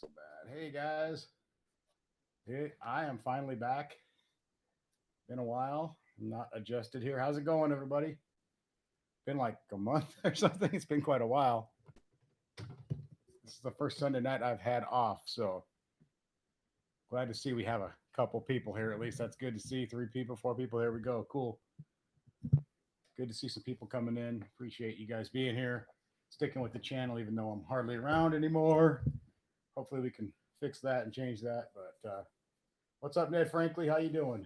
so bad. Hey guys, I am finally back. Been a while. I'm not adjusted here. How's it going, everybody? Been like a month or something. It's been quite a while. This is the first Sunday night I've had off, so glad to see we have a couple people here. At least that's good to see. 3 people, 4 people. There we go. Cool. Good to see some people coming in. Appreciate you guys being here, sticking with the channel, even though I'm hardly around anymore. Hopefully we can fix that and change that. But what's up, Ned Frankly? How you doing?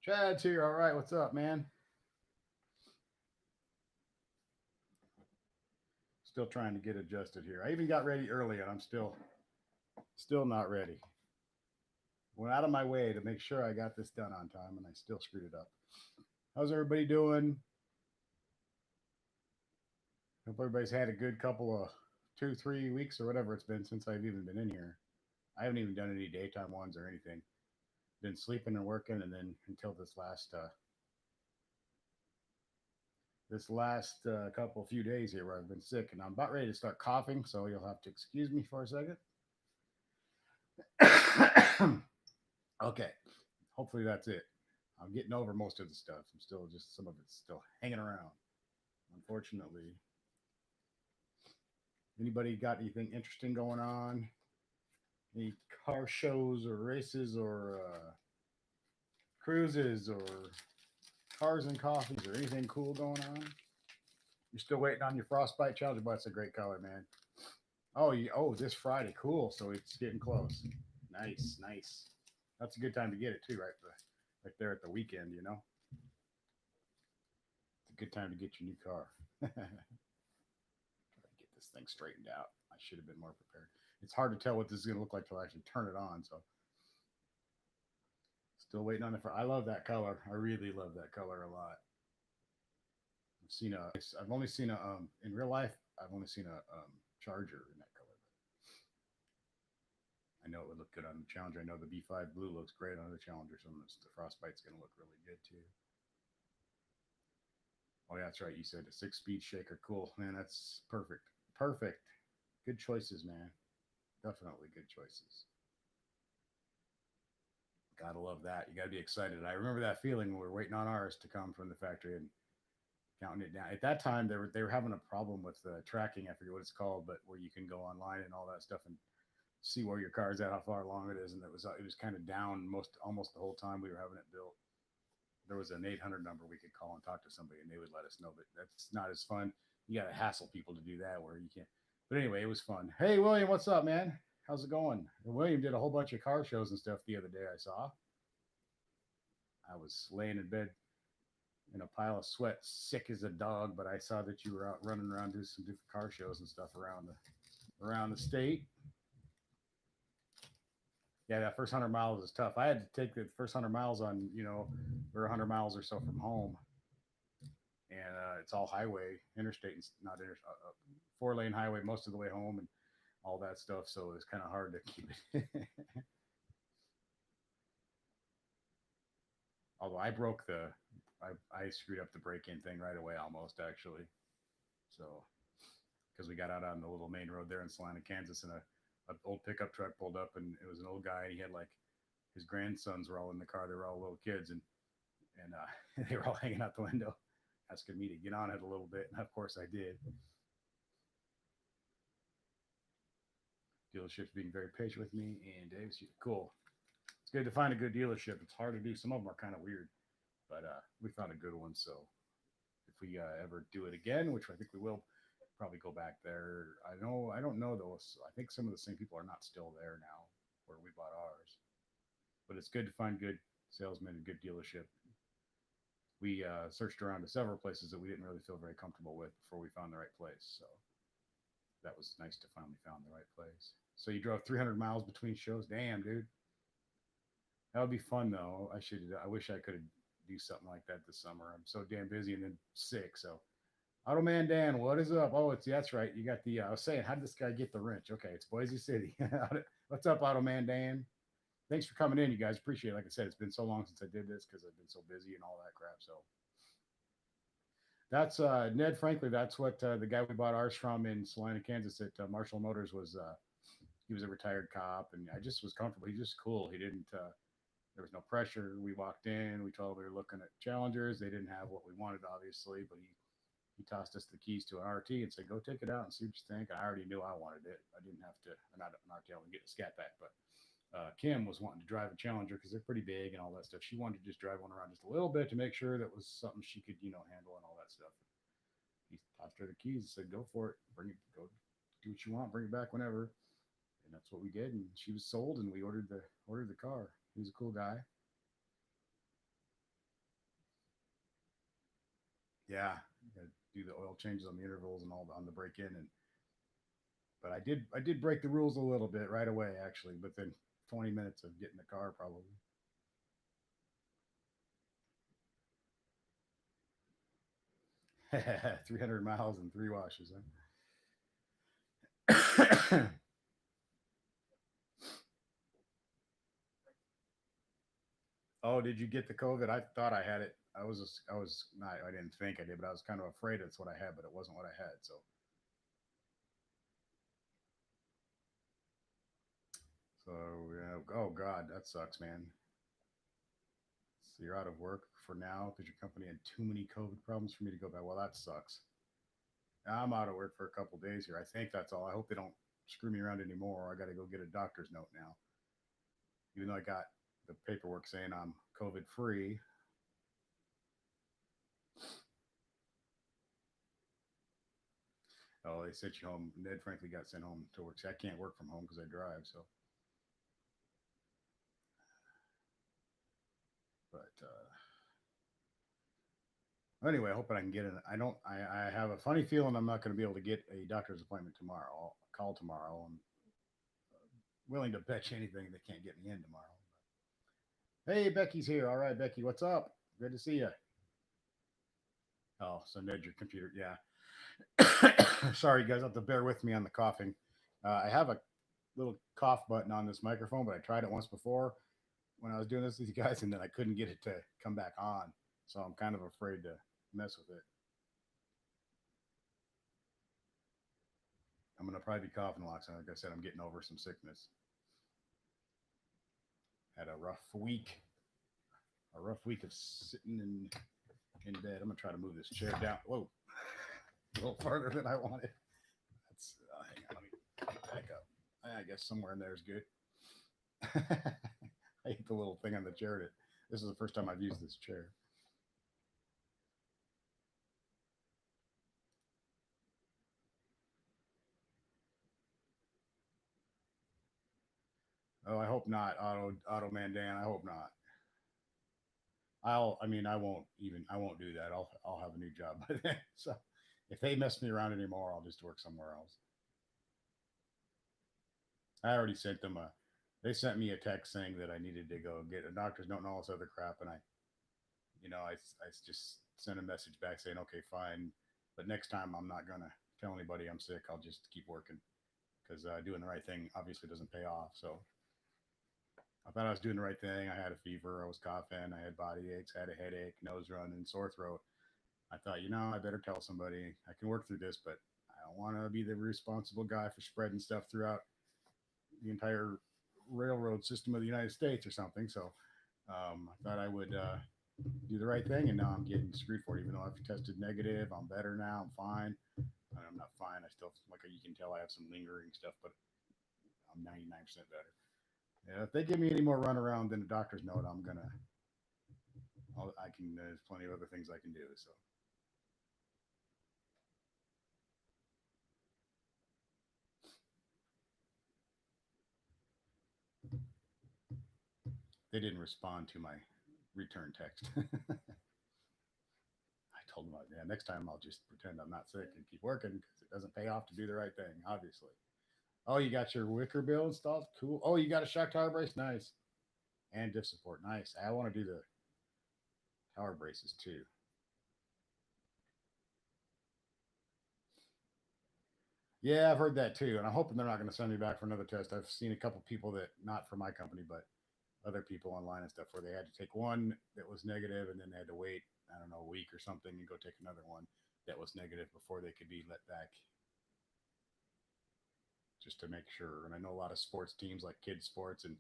Chad's here. All right. What's up, man? Still trying to get adjusted here. I even got ready early and I'm still not ready. Went out of my way to make sure I got this done on time and I still screwed it up. How's everybody doing? Hope everybody's had a good couple of 2, 3 weeks or whatever it's been since I've even been in here. I haven't even done any daytime ones or anything. Been sleeping and working, and then until this last couple few days here where I've been sick, and I'm about ready to start coughing, so you'll have to excuse me for a second. Okay, hopefully that's it. I'm getting over most of the stuff. I'm still just some of it's still hanging around. Unfortunately, anybody got anything interesting going on? Any car shows or races or cruises or cars and coffees or anything cool going on? You're still waiting on your frostbite challenge, but it's a great color, man. Oh, this Friday, cool. So it's getting close. Nice, nice. That's a good time to get it too, right? Right there at the weekend, you know. It's a good time to get your new car. Try to get this thing straightened out. I should have been more prepared. It's hard to tell what this is going to look like till I actually turn it on. So still waiting on the. I love that color. I really love that color a lot. I've seen a. I've only seen a. In real life, I've only seen a Charger in that color. I know it would look good on the Challenger. I know the B5 blue looks great on the Challenger, so the Frostbite's going to look really good too. Oh yeah, that's right. You said a 6-speed shaker. Cool, man. That's perfect. Perfect. Good choices, man. Definitely good choices. Gotta love that. You gotta be excited. I remember that feeling when we were waiting on ours to come from the factory and counting it down. At that time, they were having a problem with the tracking. I forget what it's called, but where you can go online and all that stuff and see where your car's at, how far along it is, and it was kind of down almost the whole time we were having it built. There was an 800 number we could call and talk to somebody, and they would let us know. But that's not as fun. You got to hassle people to do that where you can't. But anyway, it was fun. Hey, William, what's up, man? How's it going? William did a whole bunch of car shows and stuff the other day. I saw. I was laying in bed in a pile of sweat, sick as a dog. But I saw that you were out running around doing some different car shows and stuff around the state. Yeah, that first 100 miles is tough. I had to take the first 100 miles on, or 100 miles or so from home, and it's all highway, interstate, not inter, 4-lane highway most of the way home, and all that stuff. So it's kind of hard to keep it. Although I screwed up the break-in thing right away, almost actually. So because we got out on the little main road there in Salina, Kansas, and a old pickup truck pulled up, and it was an old guy, and he had like his grandsons were all in the car. They were all little kids, and they were all hanging out the window, asking me to get on it a little bit, and of course I did. Dealerships being very patient with me, and Dave's cool. It's good to find a good dealership. It's hard to do. Some of them are kind of weird, but we found a good one. So if we ever do it again, which I think we will, probably go back there. I don't know those. I think some of the same people are not still there now where we bought ours, but it's good to find good salesmen and good dealership. We searched around to several places that we didn't really feel very comfortable with before we found the right place. So that was nice to finally found the right place. So you drove 300 miles between shows. Damn, dude. That would be fun though. I should. I wish I could do something like that this summer. I'm so damn busy and then sick. So, Automan Dan, what is up? Oh, that's right. You got the. I was saying, how did this guy get the wrench? Okay, it's Boise City. What's up, Automan Dan? Thanks for coming in, you guys. Appreciate it. Like I said, it's been so long since I did this because I've been so busy and all that crap. So That's Ned. Frankly, that's what the guy we bought ours from in Salina, Kansas, at Marshall Motors was. He was a retired cop, and I just was comfortable. He's just cool. He didn't. There was no pressure. We walked in. We told him we were looking at Challengers. They didn't have what we wanted, obviously, but he tossed us the keys to an RT and said, "Go take it out and see what you think." And I already knew I wanted it. I didn't have to, or not an RT. I would get a Scat Pack, but Kim was wanting to drive a Challenger because they're pretty big and all that stuff. She wanted to just drive one around just a little bit to make sure that was something she could, handle and all that stuff. He tossed her the keys and said, "Go for it. Bring it. Go do what you want. Bring it back whenever." And that's what we did. And she was sold, and we ordered the car. He was a cool guy. Yeah, got to do the oil changes on the intervals and all on the break in. And but I did break the rules a little bit right away actually. But then 20 minutes of getting the car probably. 300 miles and three washes. Huh? Oh, did you get the COVID? I thought I had it. I was not. I didn't think I did, but I was kind of afraid it's what I had, but it wasn't what I had. So yeah. Oh God, that sucks, man. So you're out of work for now because your company had too many COVID problems for me to go back. Well, that sucks. I'm out of work for a couple days here. I think that's all. I hope they don't screw me around anymore. I got to go get a doctor's note now, even though I got the paperwork saying I'm COVID free. Oh, they sent you home. Ned frankly got sent home to work. See, I can't work from home because I drive. So, but anyway, I hope I can get in. I don't. I have a funny feeling I'm not going to be able to get a doctor's appointment tomorrow. I'll call tomorrow. I'm willing to bet you anything they can't get me in tomorrow. Hey, Becky's here. All right, Becky, what's up? Good to see you. Oh, so Ned, your computer. Yeah. Sorry, you guys have to bear with me on the coughing. I have a little cough button on this microphone, but I tried it once before when I was doing this with you guys, and then I couldn't get it to come back on. So I'm kind of afraid to mess with it. I'm gonna probably be coughing a lot. So like I said, I'm getting over some sickness. Had a rough week of sitting in bed. I'm gonna try to move this chair down. Whoa, a little farther than I wanted. That's hang on. Let me back up. I guess somewhere in there is good. I hit the little thing on the chair. This is the first time I've used this chair. Oh, I hope not, Auto Man Dan. I hope not. I mean, I won't do that. I'll have a new job by then. So if they mess me around anymore, I'll just work somewhere else. I already sent them they sent me a text saying that I needed to go get a doctor's note and all this other crap. And I just sent a message back saying, okay, fine. But next time I'm not going to tell anybody I'm sick. I'll just keep working because doing the right thing obviously doesn't pay off. So I thought I was doing the right thing. I had a fever. I was coughing. I had body aches. I had a headache, nose running, sore throat. I thought, I better tell somebody. I can work through this, but I don't want to be the responsible guy for spreading stuff throughout the entire railroad system of the United States or something. So I thought I would do the right thing, and now I'm getting screwed for it. Even though I've tested negative, I'm better now. I'm fine. I'm not fine. I still, like you can tell, I have some lingering stuff, but I'm 99% better. Yeah, if they give me any more runaround than a doctor's note, I can. There's plenty of other things I can do. So they didn't respond to my return text. I told them, yeah, next time I'll just pretend I'm not sick and keep working because it doesn't pay off to do the right thing, obviously. Oh, you got your wicker bill installed? Cool. Oh, you got a shock tower brace? Nice. And diff support. Nice. I want to do the tower braces too. Yeah, I've heard that too. And I'm hoping they're not going to send me back for another test. I've seen a couple people that, not for my company, but other people online and stuff, where they had to take one that was negative and then they had to wait. I don't know, a week or something and go take another one that was negative before they could be let back, just to make sure. And I know a lot of sports teams like kids sports and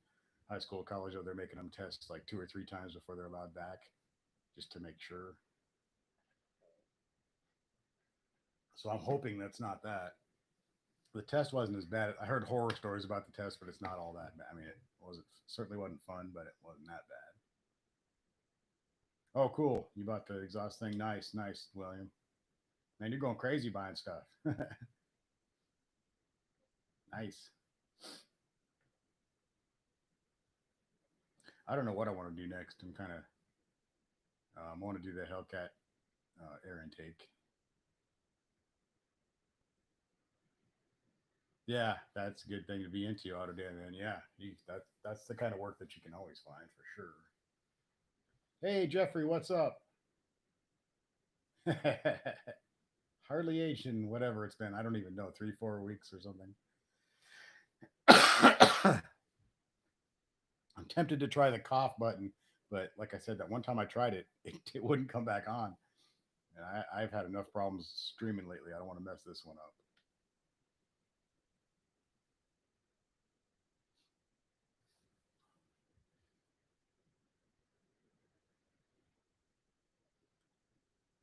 high school, college, they're making them test like 2 or 3 times before they're allowed back, just to make sure. So I'm hoping that's not that. The test wasn't as bad. I heard horror stories about the test, but it's not all that bad. I mean, it wasn't, certainly wasn't fun, but it wasn't that bad. Oh, cool! You bought the exhaust thing. Nice, nice, William. Man, you're going crazy buying stuff. Nice. I don't know what I want to do next. I'm kind of I want to do the Hellcat air intake. Yeah, that's a good thing to be into, auto Dan. And yeah, that's the kind of work that you can always find for sure. Hey, Jeffrey, what's up? Hardly aged in whatever it's been. I don't even know, 3, 4 weeks or something. I'm tempted to try the cough button, but like I said, that one time I tried it, it wouldn't come back on. And I've had enough problems streaming lately. I don't want to mess this one up.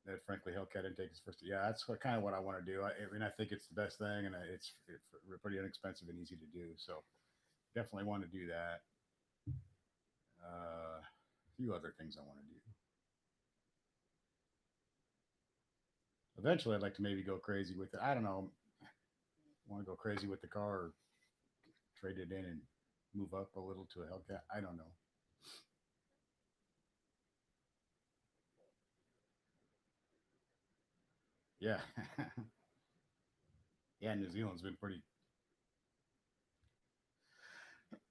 That frankly, Hellcat intake is first. Yeah, that's kind of what I want to do. I mean, I think it's the best thing, and it's pretty inexpensive and easy to do. So definitely want to do that. A few other things I want to do. Eventually, I'd like to maybe go crazy with it. I don't know. Want to go crazy with the car or trade it in and move up a little to a Hellcat? I don't know. Yeah, yeah. New Zealand's been pretty.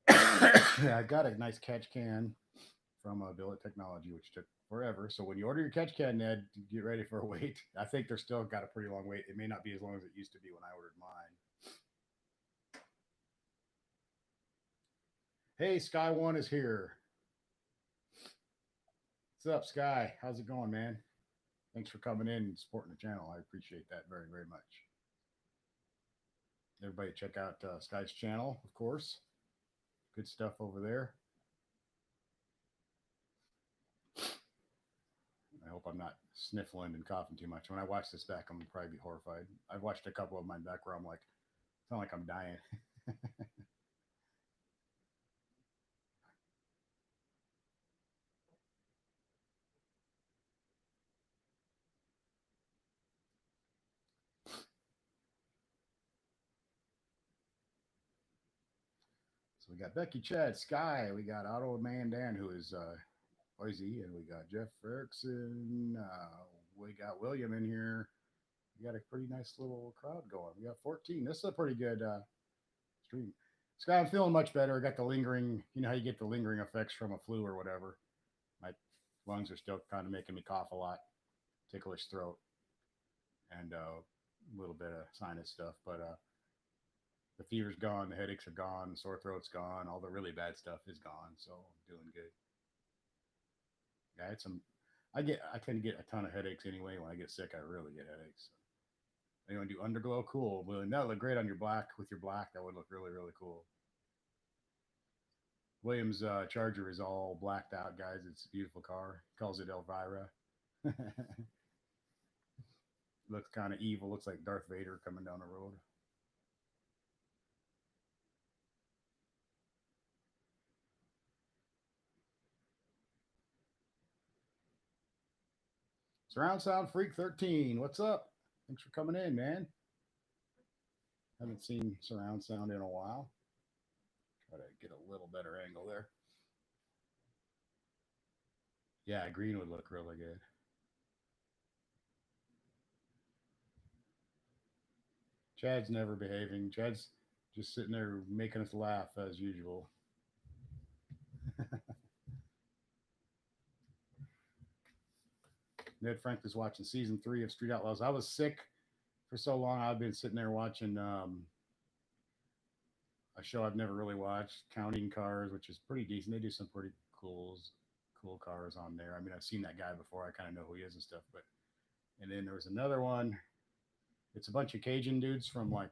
Yeah, I got a nice catch can from Billet Technology, which took forever. So when you order your catch can, Ned, get ready for a wait. I think they're still got a pretty long wait. It may not be as long as it used to be when I ordered mine. Hey, Sky One is here. What's up, Sky? How's it going, man? Thanks for coming in and supporting the channel. I appreciate that very, very much. Everybody, check out Sky's channel, of course. Good stuff over there. I hope I'm not sniffling and coughing too much. When I watch this back, I'm gonna probably be horrified. I've watched a couple of mine back where I'm like, it's not like I'm dying. So we got Becky, Chad, Sky. We got Otto Man Dan, who is Boise, and we got Jeff Erickson. We got William in here. We got a pretty nice little crowd going. We got 14. This is a pretty good stream. Sky, I'm feeling much better. I got the lingering, you know how you get the lingering effects from a flu or whatever. My lungs are still kind of making me cough a lot, ticklish throat, and a little bit of sinus stuff. But the fever's gone, the headaches are gone, sore throat's gone, all the really bad stuff is gone. So I'm doing good. Yeah, I had some. I tend to get a ton of headaches anyway. When I get sick, I really get headaches. So, you want to do underglow? Cool. Well, that would look great on your black with your black. That would look really, really cool. Williams' Charger is all blacked out, guys. It's a beautiful car. He calls it Elvira. Looks kind of evil. Looks like Darth Vader coming down the road. Surround Sound Freak 13. What's up? Thanks for coming in, man. Haven't seen surround sound in a while. Try to get a little better angle there. Yeah, green would look really good. Chad's never behaving. Chad's just sitting there making us laugh as usual. Ned Frank is watching season 3 of Street Outlaws. I was sick for so long. I've been sitting there watching a show I've never really watched, Counting Cars, which is pretty decent. They do some pretty cool cars on there. I mean, I've seen that guy before. I kind of know who he is and stuff. But and then there was another one. It's a bunch of Cajun dudes from like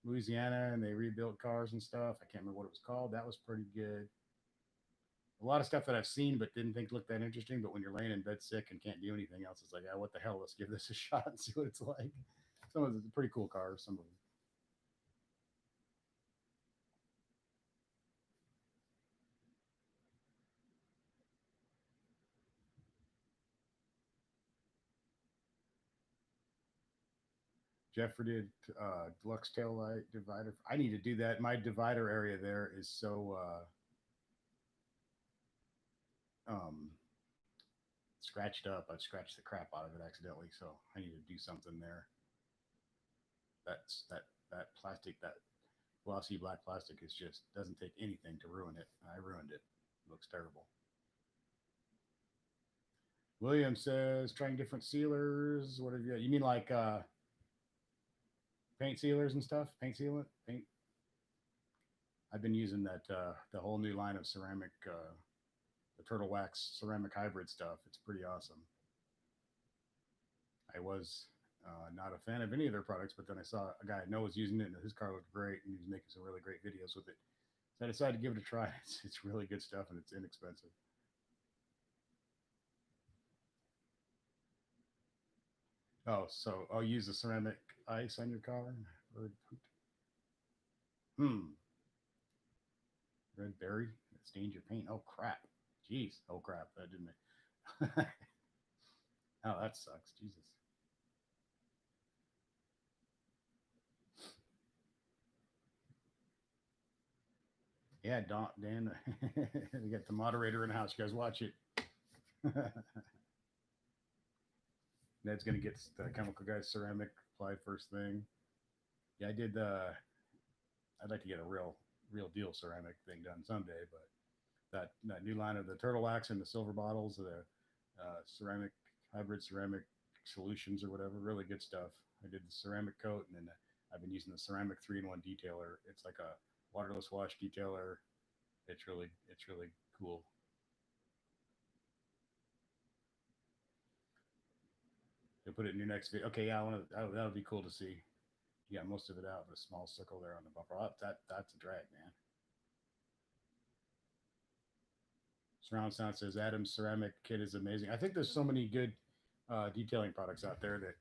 Louisiana, and they rebuilt cars and stuff. I can't remember what it was called. That was pretty good. A lot of stuff that I've seen but didn't think looked that interesting. But when you're laying in bed sick and can't do anything else, it's like, ah, what the hell? Let's give this a shot and see what it's like. Some of the pretty cool cars. Some of them. Jeff did deluxe tail light divider. I need to do that. My divider area there is so um, scratched up. I've scratched the crap out of it accidentally, so I need to do something there. That plastic, that glossy black plastic, is just doesn't take anything to ruin it. I ruined it. It looks terrible. William says trying different sealers. What have you? You mean like paint sealers and stuff? Paint sealant, paint. I've been using that the whole new line of ceramic, the turtle wax ceramic hybrid stuff. It's pretty awesome. I was not a fan of any of their products, but then I saw a guy I know was using it, and his car looked great, and he was making some really great videos with it. So I decided to give it a try. It's really good stuff, and it's inexpensive. Oh, so I'll use the ceramic ice on your car. Hmm. Red berry. It stains your paint. Oh crap. Jeez. Oh crap. That didn't make. Oh, that sucks. Jesus. Yeah, Dan. We got the moderator in the house. You guys watch it. Ned's gonna get the chemical guy ceramic applied first thing. Yeah, I did the. I'd like to get a real deal ceramic thing done someday, but that new line of the turtle wax and the silver bottles, the ceramic hybrid ceramic solutions or whatever, really good stuff. I did the ceramic coat, and then I've been using the ceramic 3-in-1 detailer. It's like a waterless wash detailer. It's really cool. You'll put it in your next video. Okay, yeah, I want to. That would be cool to see. You got most of it out, but a small circle there on the bumper. Oh, that's a drag, man. Surround Sound says Adam's ceramic kit is amazing. I think there's so many good detailing products out there that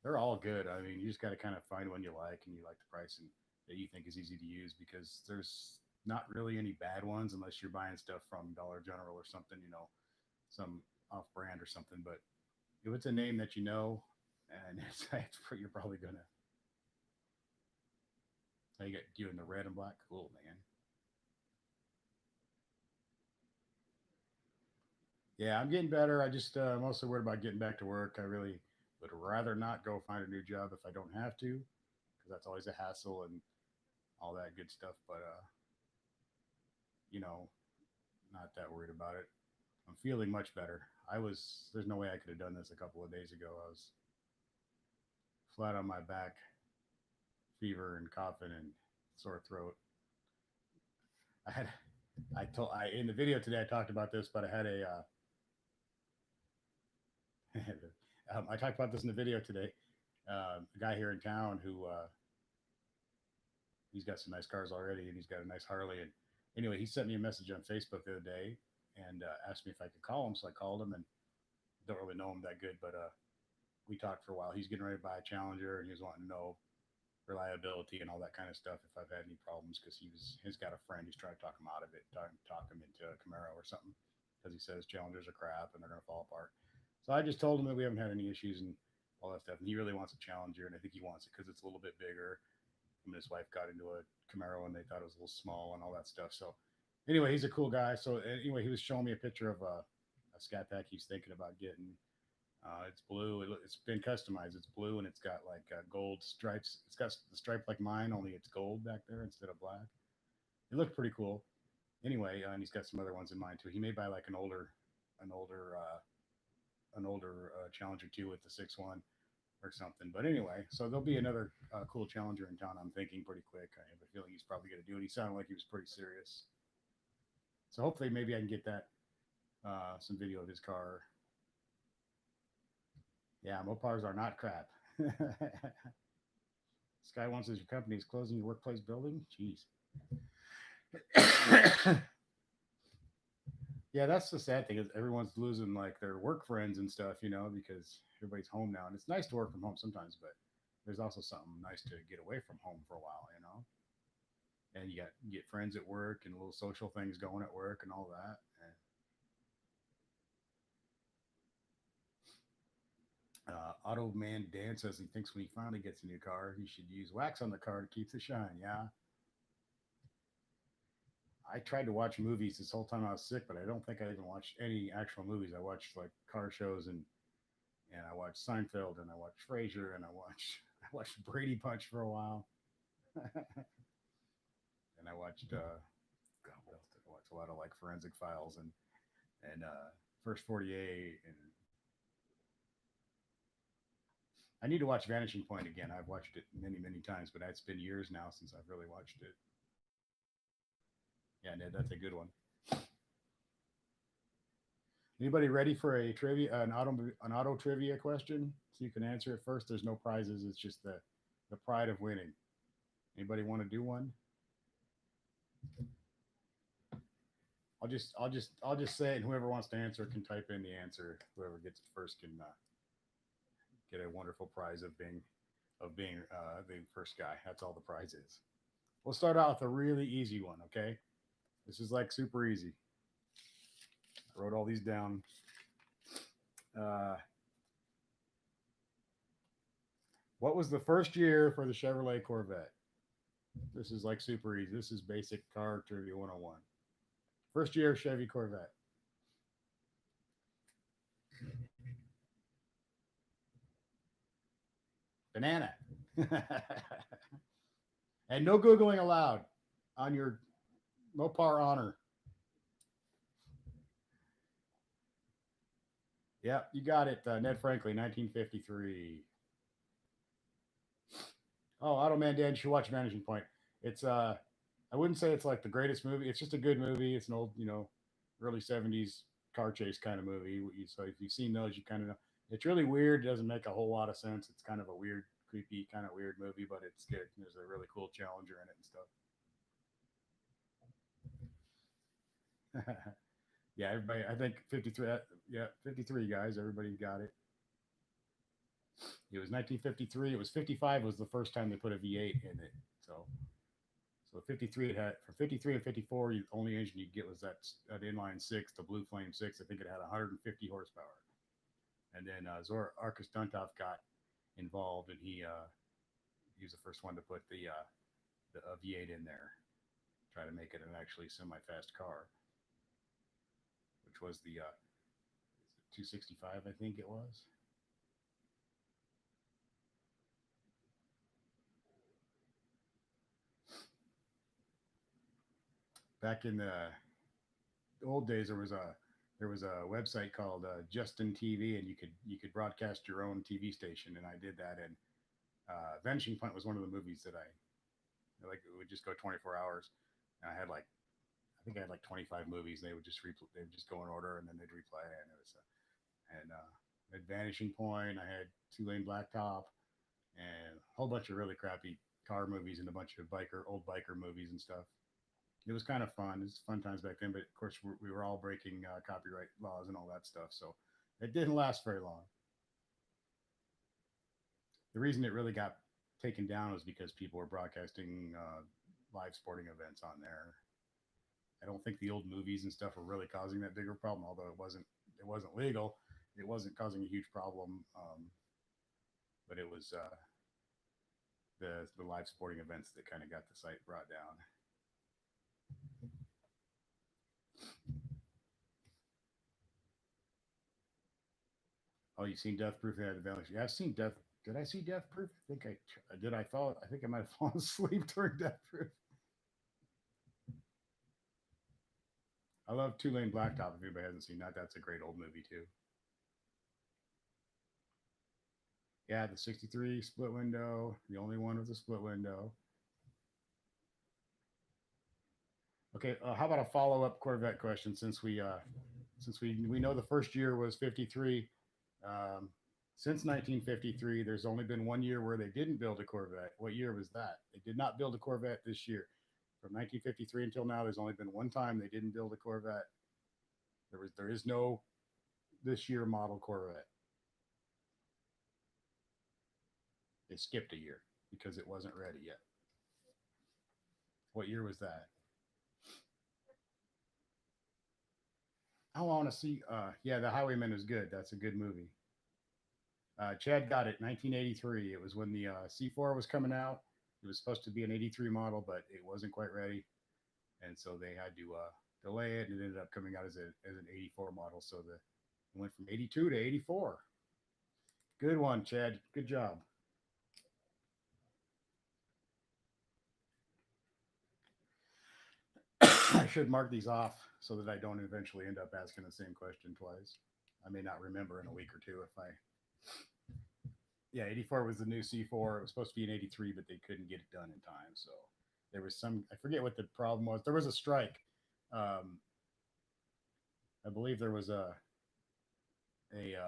they're all good. I mean, you just got to kind of find one you like and you like the price and that you think is easy to use, because there's not really any bad ones unless you're buying stuff from Dollar General or something, some off brand or something. But if it's a name that you know, and you're probably gonna. You get you in the red and black. Cool, man. Yeah, I'm getting better. I just I'm also worried about getting back to work. I really would rather not go find a new job if I don't have to, because that's always a hassle and all that good stuff. But you know, not that worried about it. I'm feeling much better. I was There's no way I could have done this a couple of days ago. I was flat on my back, fever and coughing and sore throat. I had I in the video today I talked about this, but I had I talked about this in the video today. A guy here in town who he's got some nice cars already, and he's got a nice Harley. And anyway, he sent me a message on Facebook the other day and asked me if I could call him. So I called him, and don't really know him that good, but we talked for a while. He's getting ready to buy a Challenger, and he was wanting to know reliability and all that kind of stuff if I've had any problems, because he's got a friend who's trying to talk him out of it, talk him into a Camaro or something, because he says Challengers are crap and they're going to fall apart. So I just told him that we haven't had any issues and all that stuff, and he really wants a Challenger, and I think he wants it because it's a little bit bigger. Him and his wife got into a Camaro and they thought it was a little small and all that stuff. So anyway, he's a cool guy. So anyway, he was showing me a picture of a Scat Pack he's thinking about getting. It's blue. It's been customized. It's blue and it's got like gold stripes. It's got the stripe like mine, only it's gold back there instead of black. It looked pretty cool. Anyway, and he's got some other ones in mind too. He may buy like an older, Challenger 2 with the 6.1 or something. But anyway, so there'll be another cool Challenger in town. I'm thinking pretty quick. I have a feeling he's probably going to do it. He sounded like he was pretty serious. So hopefully, maybe I can get that some video of his car. Yeah, Mopars are not crap. This guy wants his company is closing your workplace building. Jeez. Yeah, that's the sad thing is everyone's losing like their work friends and stuff, because everybody's home now, and it's nice to work from home sometimes, but there's also something nice to get away from home for a while. And you get friends at work and little social things going at work and all that. And, Auto Man Dan says he thinks when he finally gets a new car, he should use wax on the car to keep the shine. Yeah, I tried to watch movies this whole time I was sick, but I don't think I even watched any actual movies. I watched like car shows and I watched Seinfeld and I watched Frasier and I watched Brady Bunch for a while. And I watched God, what else did I watch? A lot of like Forensic Files and First 48 and I need to watch Vanishing Point again. I've watched it many times, but it's been years now since I've really watched it. Yeah, Ned, that's a good one. Anybody ready for a trivia, an auto trivia question? So you can answer it first. There's no prizes. It's just the pride of winning. Anybody want to do one? I'll just say it, and whoever wants to answer can type in the answer. Whoever gets it first can get a wonderful prize of being the first guy. That's all the prize is. We'll start out with a really easy one. Okay, this is like super easy. I wrote all these down. Uh, what was the first year for the Chevrolet Corvette? This is like super easy. This is basic car trivia 101. First year Chevy Corvette. Banana. And no Googling allowed on your Mopar honor. Yeah, you got it. Ned Franklin, 1953. Oh, Auto Man Dan, you should watch Vanishing Point. It's I wouldn't say it's like the greatest movie. It's just a good movie. It's an old, early '70s car chase kind of movie. So if you've seen those, you kind of know. It's really weird. It doesn't make a whole lot of sense. It's kind of a weird, creepy, kind of weird movie, but it's good. There's a really cool Challenger in it and stuff. Yeah, everybody. I think 53. Yeah, 53 guys. Everybody got it. It was 1953. It was 55 was the first time they put a V8 in it. So 53 it had for 53 and 54. The only engine you get was that inline six, the Blue Flame six. I think it had 150 horsepower. And then Zor Arkus Duntov got involved, and he was the first one to put the V8 in there, try to make it an actually semi-fast car, which was the 265, I think it was. Back in the old days, there was a website called Justin TV, and you could broadcast your own TV station, and I did that. And Vanishing Point was one of the movies that I like. It would just go 24 hours. And I think I had like 25 movies. They would just go in order, and then they'd replay. And it was and at Vanishing Point, I had Two Lane Blacktop, and a whole bunch of really crappy car movies and a bunch of old biker movies and stuff. It was kind of fun. It was fun times back then, but of course we were all breaking copyright laws and all that stuff, so it didn't last very long. The reason it really got taken down was because people were broadcasting live sporting events on there. I don't think the old movies and stuff were really causing that bigger problem, although it wasn't legal. It wasn't causing a huge problem, but it was the live sporting events that kind of got the site brought down. Oh, you seen Death Proof? Yeah, the Valley. Yeah, I've seen Death. Did I see Death Proof? I think I did. I think I might have fallen asleep during Death Proof. I love Two Lane Blacktop. If anybody hasn't seen that, that's a great old movie too. Yeah, the '63 split window, the only one with a split window. Okay, how about a follow up Corvette question since we since we know the first year was 53. Um, since 1953, there's only been one year where they didn't build a Corvette. What year was that? They did not build a Corvette this year. From 1953 until now, there's only been one time they didn't build a Corvette. There is no this year model Corvette. They skipped a year because it wasn't ready yet. What year was that? I want to see. Yeah, The Highwayman is good. That's a good movie. Chad got it. 1983. It was when the C4 was coming out. It was supposed to be an 83 model, but it wasn't quite ready, and so they had to delay it, and it ended up coming out as an 84 model. So it went from 82 to 84. Good one, Chad. Good job. I should mark these off so that I don't eventually end up asking the same question twice. I may not remember in a week or two if I. Yeah, 84 was the new C4. It was supposed to be an 83, but they couldn't get it done in time. So there was some, I forget what the problem was. There was a strike. Um, I believe there was a a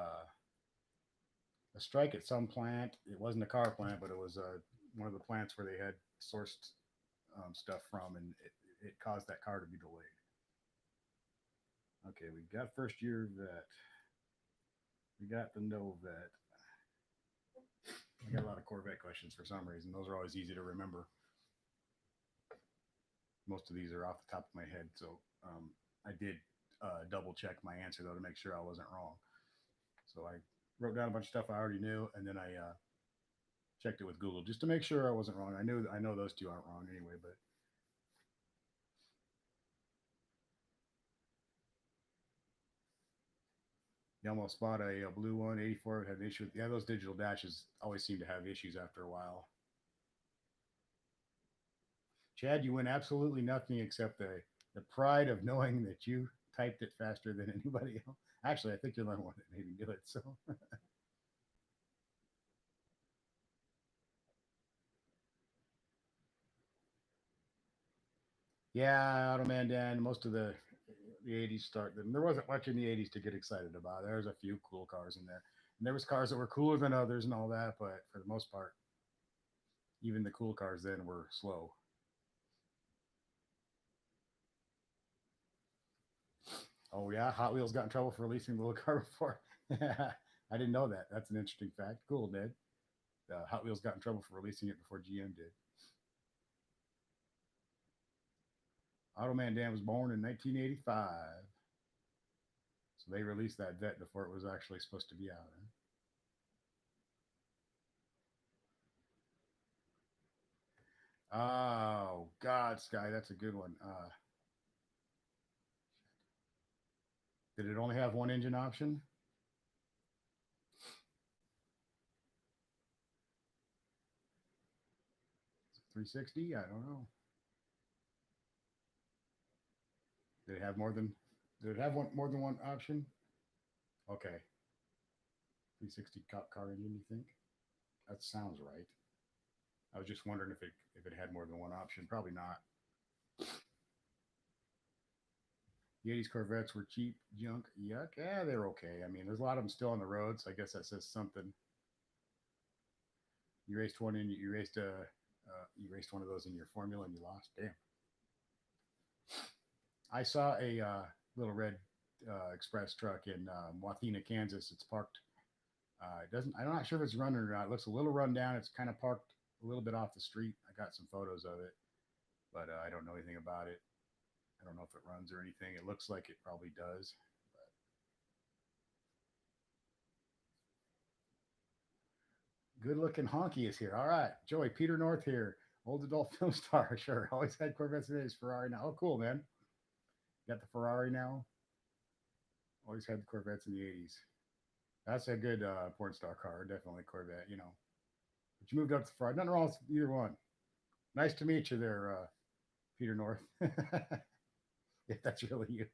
strike at some plant. It wasn't a car plant, but it was one of the plants where they had sourced stuff from, and it caused that car to be delayed. Okay, we got first year vet. We got the no vet. I got a lot of Corvette questions for some reason. Those are always easy to remember. Most of these are off the top of my head, so I did double check my answer though to make sure I wasn't wrong. So I wrote down a bunch of stuff I already knew, and then I checked it with Google just to make sure I wasn't wrong. I know those two aren't wrong anyway, but you almost bought a blue one. 84 had an issue with, yeah, those digital dashes always seem to have issues after a while. Chad, you win absolutely nothing except the pride of knowing that you typed it faster than anybody else. Actually, I think you're the only one that made me do it. So, yeah, Automan Dan, most of the 80s start. There wasn't much in the 80s to get excited about. There's a few cool cars in there. And there was cars that were cooler than others and all that, but for the most part, even the cool cars then were slow. Oh yeah, Hot Wheels got in trouble for releasing the little car before. I didn't know that. That's an interesting fact. Cool, Ned. Hot Wheels got in trouble for releasing it before GM did. Automan Dan was born in 1985, so they released that vet before it was actually supposed to be out. Huh? Oh God, Sky, that's a good one. Did it only have one engine option? 360? I don't know. Did it have more than? Did it have one more than one option? Okay, 360 car engine. You think? That sounds right. I was just wondering if it had more than one option. Probably not. The 80s Corvettes were cheap junk. Yuck. Yeah, they're okay. I mean, there's a lot of them still on the road, so I guess that says something. You raced one in. You raced one of those in your formula and you lost. Damn. I saw a little red express truck in Wathena, Kansas. It's parked. It doesn't. I'm not sure if it's running or not. It looks a little run down. It's kind of parked a little bit off the street. I got some photos of it, but I don't know anything about it. I don't know if it runs or anything. It looks like it probably does. Good looking honky is here. All right, Joey Peter North here, old adult film star. Sure, always had Corvettes and his Ferrari now. Oh, cool, man. Got the Ferrari now. Always had the Corvettes in the '80s. That's a good porn star car, definitely Corvette. You know, but you moved up to Ferrari. Nothing wrong with either one. Nice to meet you there, Peter North. If that's really you.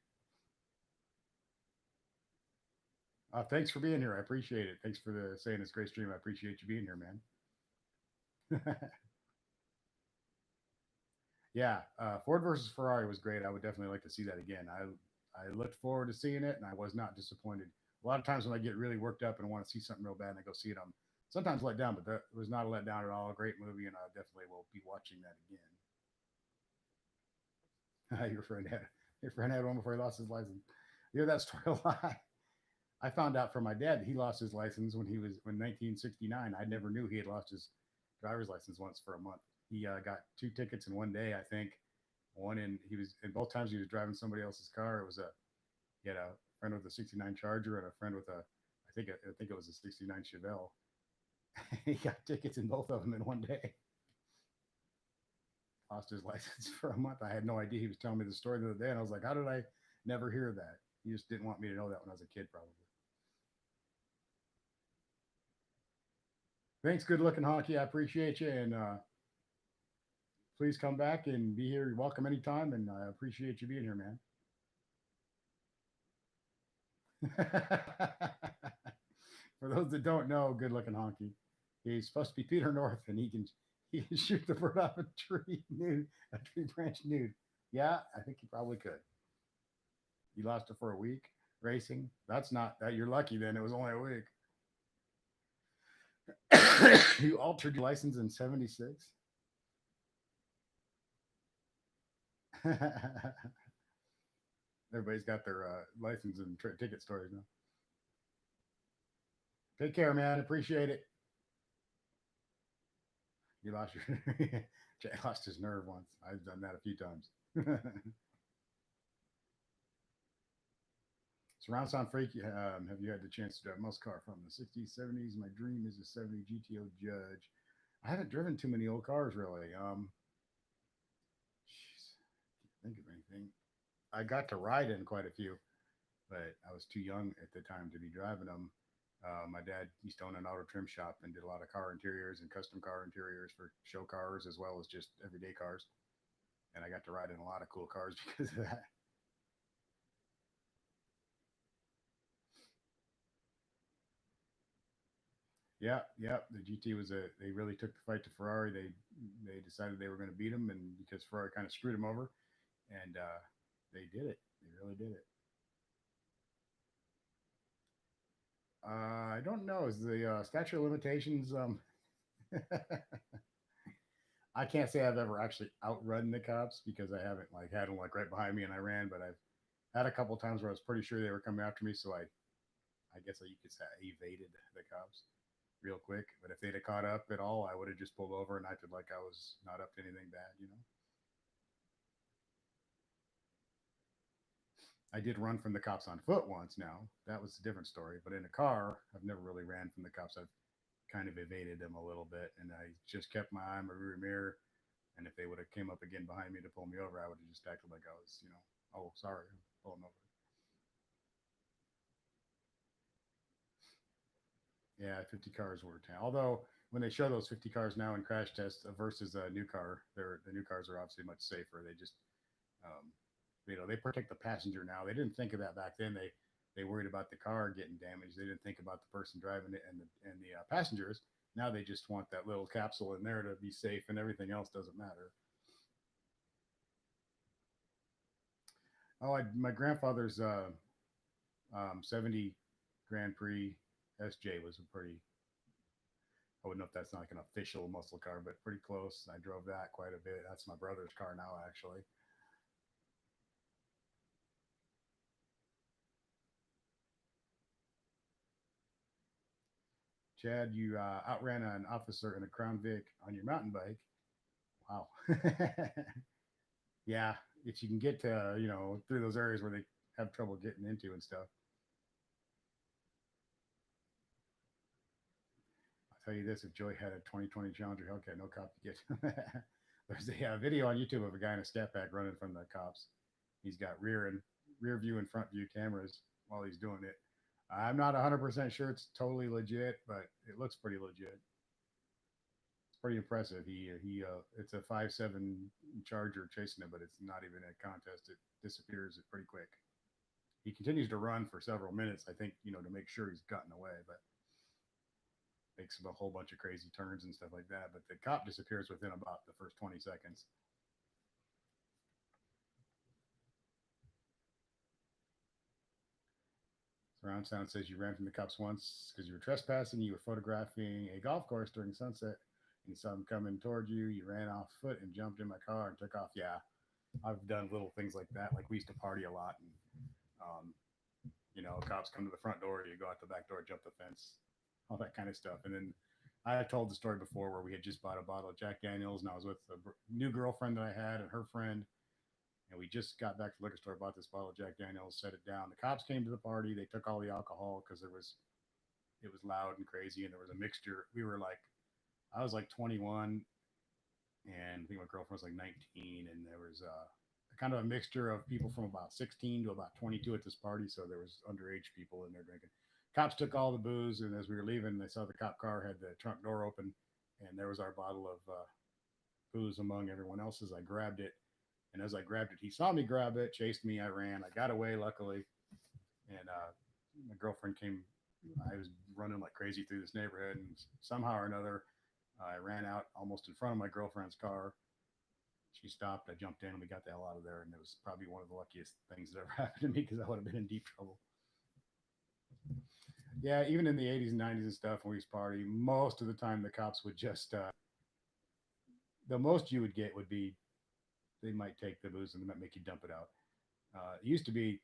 Thanks for being here. I appreciate it. Thanks for saying this great stream. I appreciate you being here, man. Yeah, Ford versus Ferrari was great. I would definitely like to see that again. I looked forward to seeing it, and I was not disappointed. A lot of times when I get really worked up and want to see something real bad, and I go see it, I'm sometimes let down, but that was not a letdown at all. A great movie, and I definitely will be watching that again. Your friend had one before he lost his license. You hear that story a lot. I found out from my dad that he lost his license when 1969. I never knew he had lost his driver's license once for a month. He got two tickets in one day, I think. One in he was and both times he was driving somebody else's car. It was a he had a friend with a '69 Charger and a friend with a I think it was a '69 Chevelle. He got tickets in both of them in one day. Lost his license for a month. I had no idea. He was telling me the story the other day, and I was like, "How did I never hear that?" He just didn't want me to know that when I was a kid, probably. Thanks, good looking honky. I appreciate you, and please come back and be here. You're welcome anytime, and I appreciate you being here, man. For those that don't know, good looking honky. He's supposed to be Peter North, and he can shoot the bird off a tree nude, a tree branch nude. Yeah, I think he probably could. You lost it for a week racing. That's not that you're lucky. Then it was only a week. You altered your license in '76. Everybody's got their license and ticket stories now. Take care, man. Appreciate it. You lost your Jay lost his nerve once. I've done that a few times. Surround sound freak. Have you had the chance to drive a muscle car from the '60s, '70s? My dream is a '70 GTO Judge. I haven't driven too many old cars really. Jeez, can't think of anything. I got to ride in quite a few, but I was too young at the time to be driving them. My dad used to own an auto trim shop and did a lot of car interiors and custom car interiors for show cars as well as just everyday cars. And I got to ride in a lot of cool cars because of that. Yeah, yeah. The GT was a. They really took the fight to Ferrari. They decided they were going to beat them, and because Ferrari kind of screwed them over, and they did it. They really did it. I don't know. Is the statute of limitations? I can't say I've ever actually outrun the cops because I haven't like had them like right behind me and I ran, but I've had a couple times where I was pretty sure they were coming after me, so I guess you could say I evaded the cops real quick. But if they'd have caught up at all, I would have just pulled over and acted like I was not up to anything bad. I did run from the cops on foot once. Now that was a different story, but in a car, I've never really ran from the cops. I've kind of evaded them a little bit, and I just kept my eye on my rear mirror. And if they would have came up again behind me to pull me over, I would have just acted like I was, oh, sorry, I'm pulling over. Yeah, 50 cars were 10. Although when they show those 50 cars now in crash tests versus a new car, the new cars are obviously much safer. They just, um, they protect the passenger now. They didn't think of that back then. They worried about the car getting damaged. They didn't think about the person driving it and the passengers. Now they just want that little capsule in there to be safe, and everything else doesn't matter. My grandfather's 70 Grand Prix SJ was a pretty. I wouldn't know if that's not like an official muscle car, but pretty close. I drove that quite a bit. That's my brother's car now, actually. Chad, you outran an officer in a Crown Vic on your mountain bike. Wow. Yeah, if you can get to through those areas where they have trouble getting into and stuff. I'll tell you this: if Joey had a 2020 Challenger Hellcat, no cop to get. There's a video on YouTube of a guy in a scat pack running from the cops. He's got rear view and front view cameras while he's doing it. I'm not 100% sure it's totally legit, but it looks pretty legit. It's pretty impressive. He it's a 5.7 Charger chasing him, but it's not even a contest. It disappears pretty quick. He continues to run for several minutes. I think to make sure he's gotten away, but makes a whole bunch of crazy turns and stuff like that. But the cop disappears within about the first 20 seconds. Surround sound says you ran from the cops once because you were trespassing. You were photographing a golf course during sunset. And you saw them coming toward you. You ran off foot and jumped in my car and took off. Yeah, I've done little things like that. Like we used to party a lot, and cops come to the front door, you go out the back door, jump the fence, all that kind of stuff. And then I told the story before where we had just bought a bottle of Jack Daniels, and I was with a new girlfriend that I had and her friend, and we just got back to the liquor store, bought this bottle of Jack Daniels, set it down. The cops came to the party. They took all the alcohol because it was loud and crazy, and there was a mixture. I was like 21, and I think my girlfriend was like 19, and there was kind of a mixture of people from about 16 to about 22 at this party. So there was underage people in there drinking. Cops took all the booze, and as we were leaving, they saw the cop car had the trunk door open, and there was our bottle of booze among everyone else's. I grabbed it, and as I grabbed it, he saw me grab it, chased me. I ran. I got away, luckily, and my girlfriend came. I was running like crazy through this neighborhood, and somehow or another, I ran out almost in front of my girlfriend's car. She stopped. I jumped in, and we got the hell out of there. And it was probably one of the luckiest things that ever happened to me because I would have been in deep trouble. Yeah, even in the 80s and 90s and stuff, when we used to party, most of the time the cops would just, the most you would get would be they might take the booze and they might make you dump it out. It used to be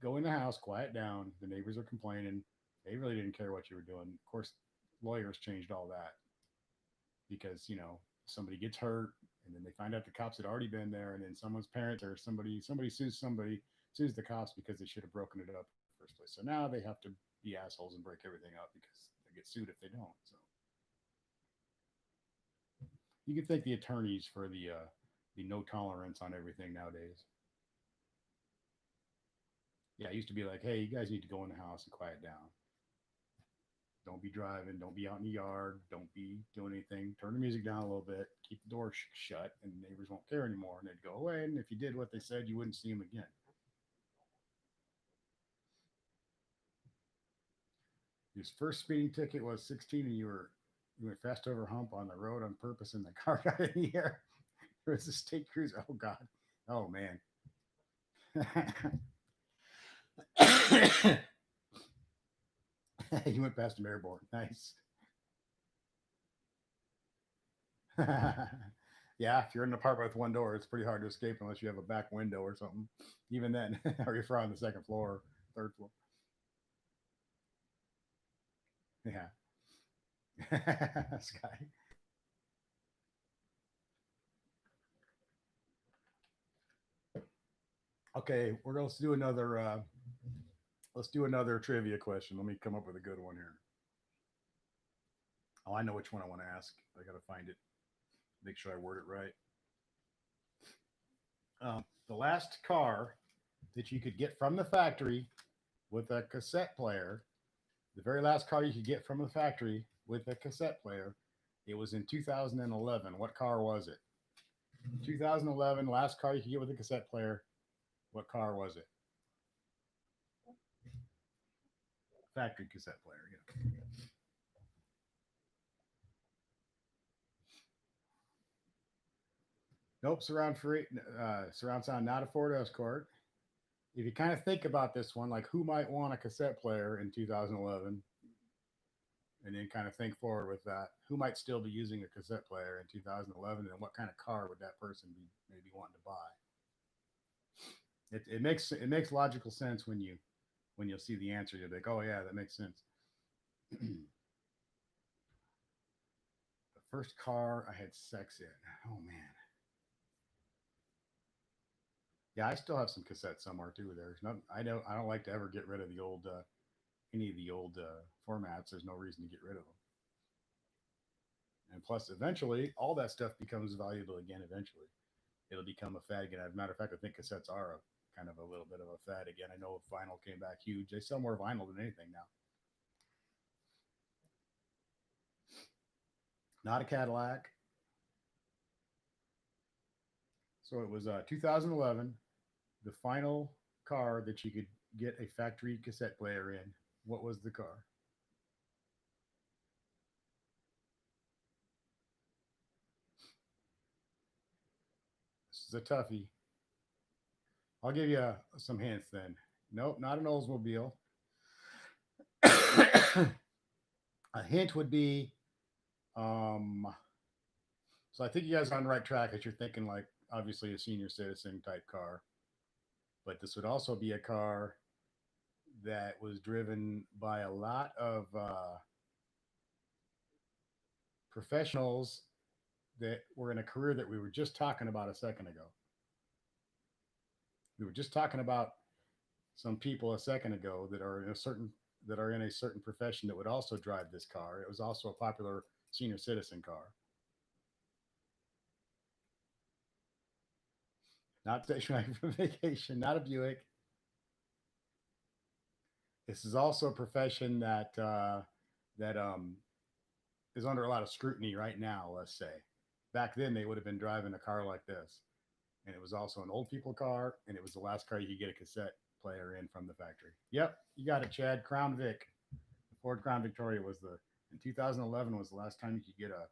go in the house, quiet down. The neighbors are complaining. They really didn't care what you were doing. Of course, lawyers changed all that because, somebody gets hurt and then they find out the cops had already been there, and then someone's parents or somebody sues the cops because they should have broken it up in the first place. So now they have to be assholes and break everything up because they get sued if they don't. So you can thank the attorneys for the no tolerance on everything nowadays. Yeah, it used to be like, hey, you guys need to go in the house and quiet down. Don't be driving. Don't be out in the yard. Don't be doing anything. Turn the music down a little bit. Keep the door shut, and neighbors won't care anymore. And they'd go away. And if you did what they said, you wouldn't see them again. His first speeding ticket was 16, and you went fast over a hump on the road on purpose, and the car got in the air. It was a state cruiser. Oh God. Oh man. You went past an airborne. Nice. Yeah, if you're in an apartment with one door, it's pretty hard to escape unless you have a back window or something. Even then, or if you're on the second floor, third floor. Yeah. Sky. Okay, let's do another trivia question. Let me come up with a good one here. Oh, I know which one I want to ask. I got to find it. Make sure I word it right. The last car that you could get from the factory with a cassette player, the very last car you could get from the factory with a cassette player, it was in 2011. What car was it? 2011, last car you could get with a cassette player. What car was it? Factory cassette player. Yeah. Nope. Surround sound, not a Ford Escort. If you kind of think about this one, like who might want a cassette player in 2011, and then kind of think forward with that, who might still be using a cassette player in 2011, and what kind of car would that person be maybe wanting to buy? It makes logical sense when you'll see the answer. You'll be like, oh yeah, that makes sense. The first car I had sex in. Oh man. Yeah, I still have some cassettes somewhere too. There's not. I don't like to ever get rid of the old any of the old formats. There's no reason to get rid of them. And plus, eventually, all that stuff becomes valuable again. Eventually, it'll become a fad again. As a matter of fact, I think cassettes are kind of a little bit of a fad again. I know vinyl came back huge. They sell more vinyl than anything now. Not a Cadillac. So it was 2011, the final car that you could get a factory cassette player in. What was the car? This is a toughie. I'll give you some hints then. Nope, not an Oldsmobile. A hint would be, um, so I think you guys are on the right track as you're thinking like obviously a senior citizen type car, but this would also be a car that was driven by a lot of professionals that were in a career that we were just talking about a second ago. We were just talking about some people a second ago that are in a certain profession that would also drive this car. It was also a popular senior citizen car. Not stationary for vacation, not a Buick. This is also a profession that is under a lot of scrutiny right now. Let's say back then they would have been driving a car like this, and it was also an old people car, and it was the last car you could get a cassette player in from the factory. Yep, you got it, Chad. Crown Vic, the Ford Crown Victoria was the in 2011 was the last time you could get a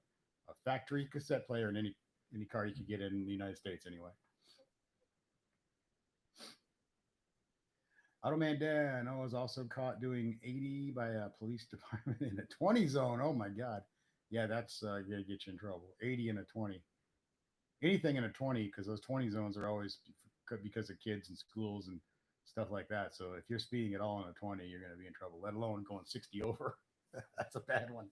factory cassette player in any car you could get in the United States anyway. Automan Dan I was also caught doing 80 by a police department in a 20 zone. Oh my God. Yeah, that's gonna get you in trouble. 80 and a 20. Anything in a 20, because those 20 zones are always because of kids and schools and stuff like that. So if you're speeding at all in a 20, you're gonna be in trouble, let alone going 60 over. That's a bad one.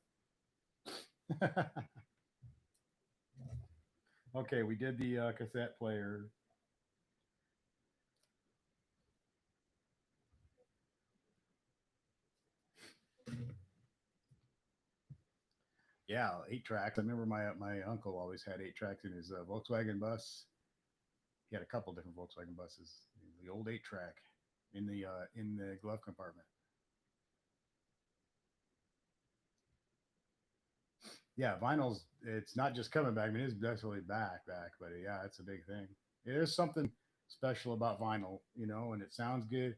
Okay, we did the cassette player. Yeah, 8 tracks. I remember my uncle always had 8 tracks in his Volkswagen bus. He had a couple different Volkswagen buses. The old 8 track in the glove compartment. Yeah, vinyl's it's not just coming back. I mean, it's definitely back, but yeah, it's a big thing. There's something special about vinyl, and it sounds good.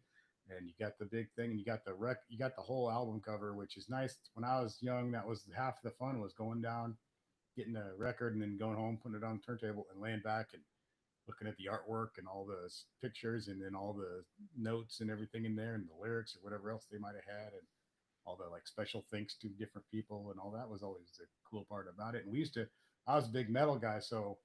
And you got the big thing, and you got the whole album cover, which is nice. When I was young, that was half the fun was going down, getting a record, and then going home, putting it on the turntable, and laying back and looking at the artwork and all the pictures, and then all the notes and everything in there, and the lyrics or whatever else they might have had, and all the like special thanks to different people and all that was always a cool part about it. And I was a big metal guy, so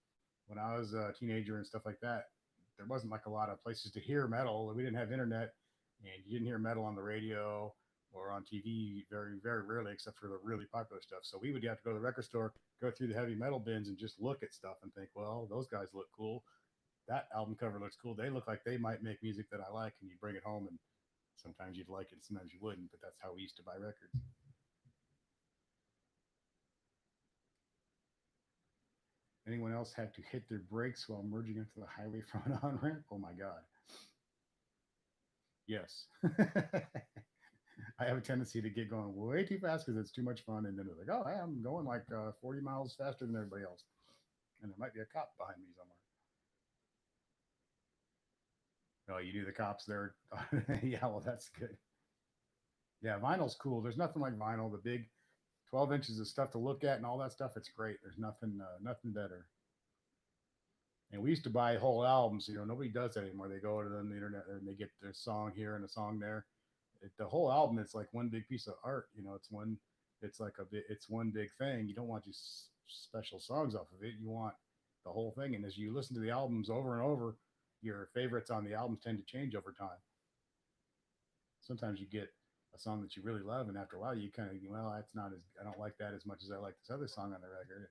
when I was a teenager and stuff like that, there wasn't like a lot of places to hear metal. We didn't have internet, and you didn't hear metal on the radio or on TV very, very rarely, except for the really popular stuff. So we would have to go to the record store, go through the heavy metal bins, and just look at stuff and think, well, those guys look cool. That album cover looks cool. They look like they might make music that I like, and you bring it home and sometimes you'd like it, sometimes you wouldn't, but that's how we used to buy records. Anyone else have to hit their brakes while merging into the highway from an on ramp? Oh my God. Yes. I have a tendency to get going way too fast because it's too much fun. And then they're like, oh, hey, I'm going like 40 miles faster than everybody else. And there might be a cop behind me somewhere. Oh, you do the cops there? Yeah, well, that's good. Yeah, vinyl's cool. There's nothing like vinyl. The big 12 inches of stuff to look at and all that stuff. It's great. There's nothing better. And we used to buy whole albums. Nobody does that anymore. They go to the internet and they get their song here and a song there. The whole album, it's like one big piece of art. It's one big thing. You don't want just special songs off of it. You want the whole thing. And as you listen to the albums over and over, your favorites on the albums tend to change over time. Sometimes you get a song that you really love, and after a while, you kind of, well, that's not as I don't like that as much as I like this other song on the record.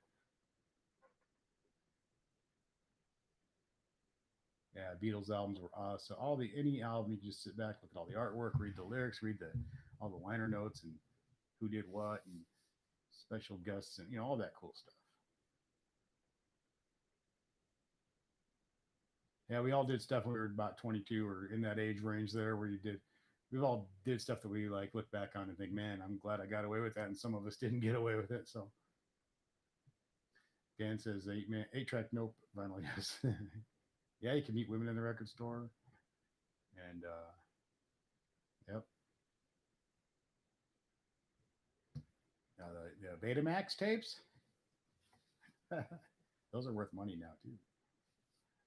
Yeah, Beatles albums were awesome. All the any album, you just sit back, look at all the artwork, read the lyrics, read the all the liner notes, and who did what, and special guests, and all that cool stuff. Yeah, we all did stuff when we were about 22 or in that age range there, where we've all did stuff that we like look back on and think, man, I'm glad I got away with that, and some of us didn't get away with it. So Dan says 8 track, nope, vinyl, yes. Yeah, you can meet women in the record store, and yep. Now the Betamax tapes, those are worth money now too.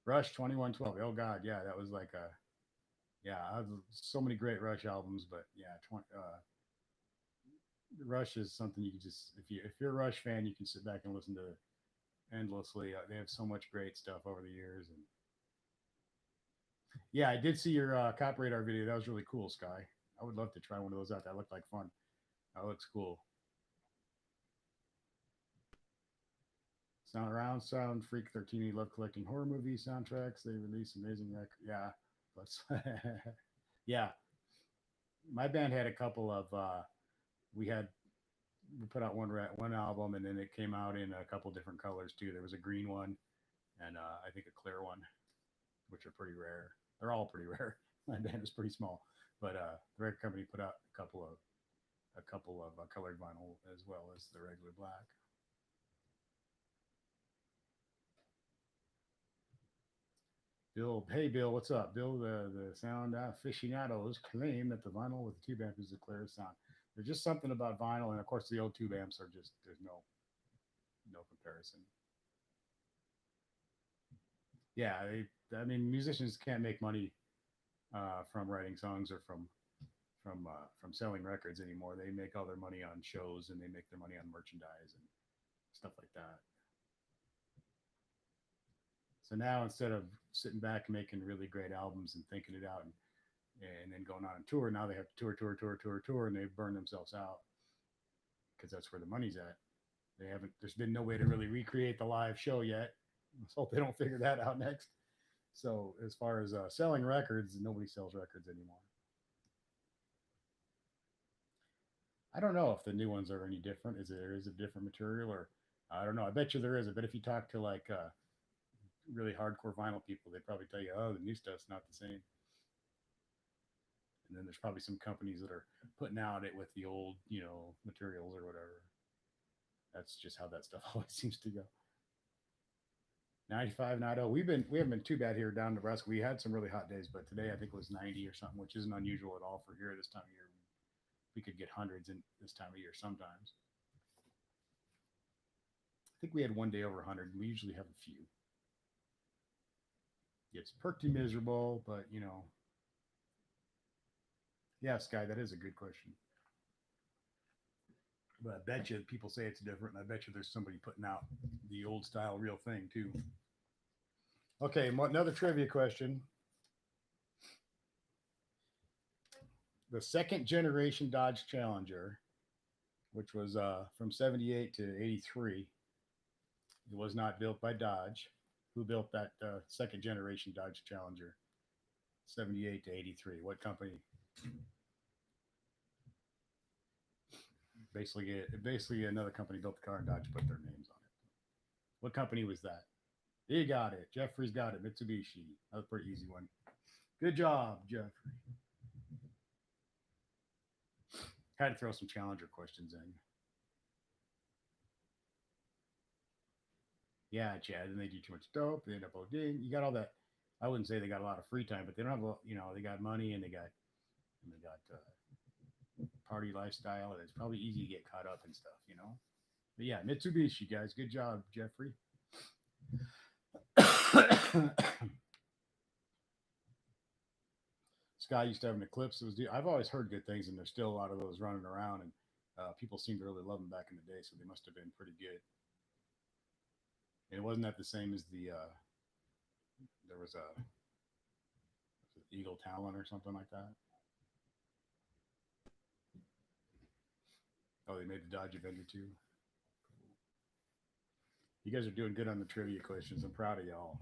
Rush 2112. Oh God, yeah, that was like a yeah. I have so many great Rush albums, but yeah, Rush is something you can just if you're a Rush fan, you can sit back and listen to endlessly. They have so much great stuff over the years, and yeah, I did see your cop radar video. That was really cool, Sky. I would love to try one of those out. That looked like fun. That looks cool. Sound around Sound Freak 13. You love collecting horror movie soundtracks. They release amazing records. Yeah, but yeah, my band had a couple of. We had we put out one album, and then it came out in a couple different colors too. There was a green one, and I think a clear one, which are pretty rare. They're all pretty rare. My band is pretty small, but the record company put out a couple of colored vinyl as well as the regular black. Bill, hey Bill, what's up? Bill, the sound aficionados claim that the vinyl with the tube amp is the clearest sound. There's just something about vinyl, and of course the old tube amps are just there's no comparison. Yeah, I mean musicians can't make money from writing songs or from selling records anymore. They make all their money on shows and they make their money on merchandise and stuff like that. So now instead of sitting back and making really great albums and thinking it out and then going on tour, now they have to tour, and they burn themselves out because that's where the money's at. They haven't. There's been no way to really recreate the live show yet. Let's hope they don't figure that out next. So as far as selling records, nobody sells records anymore. I don't know if the new ones are any different. Is it different material or I don't know. I bet you there is. I bet if you talk to like really hardcore vinyl people, they probably tell you, oh, the new stuff's not the same. And then there's probably some companies that are putting out it with the old, materials or whatever. That's just how that stuff always seems to go. 95, 90. We haven't been too bad here down in Nebraska. We had some really hot days, but today I think it was 90 or something, which isn't unusual at all for here this time of year. We could get hundreds in this time of year sometimes. I think we had one day over 100. We usually have a few. It's pretty miserable, but yeah, Sky, that is a good question. But I bet you people say it's different, and I bet you there's somebody putting out the old style real thing too. Okay, another trivia question. The second generation Dodge Challenger, which was from 78 to 83, it was not built by Dodge. Who built that second generation Dodge Challenger, 78 to 83? What company? Basically another company built the car and Dodge put their names on it. What company was that? He got it. Jeffrey's got it. Mitsubishi. That was a pretty easy one. Good job, Jeffrey. Had to throw some Challenger questions in. Yeah, Chad. And they do too much dope. They end up ODing. You got all that. I wouldn't say they got a lot of free time, but they don't have, they got money and they got party lifestyle, and it's probably easy to get caught up in stuff. But yeah, Mitsubishi guys, good job, Jeffrey. Sky used to have an Eclipse. I've always heard good things, and there's still a lot of those running around, and people seem to really love them back in the day, so they must have been pretty good. And it wasn't that the same as there was a Eagle Talon or something like that. Oh, they made the Dodge Avenger too. You guys are doing good on the trivia questions. I'm proud of y'all.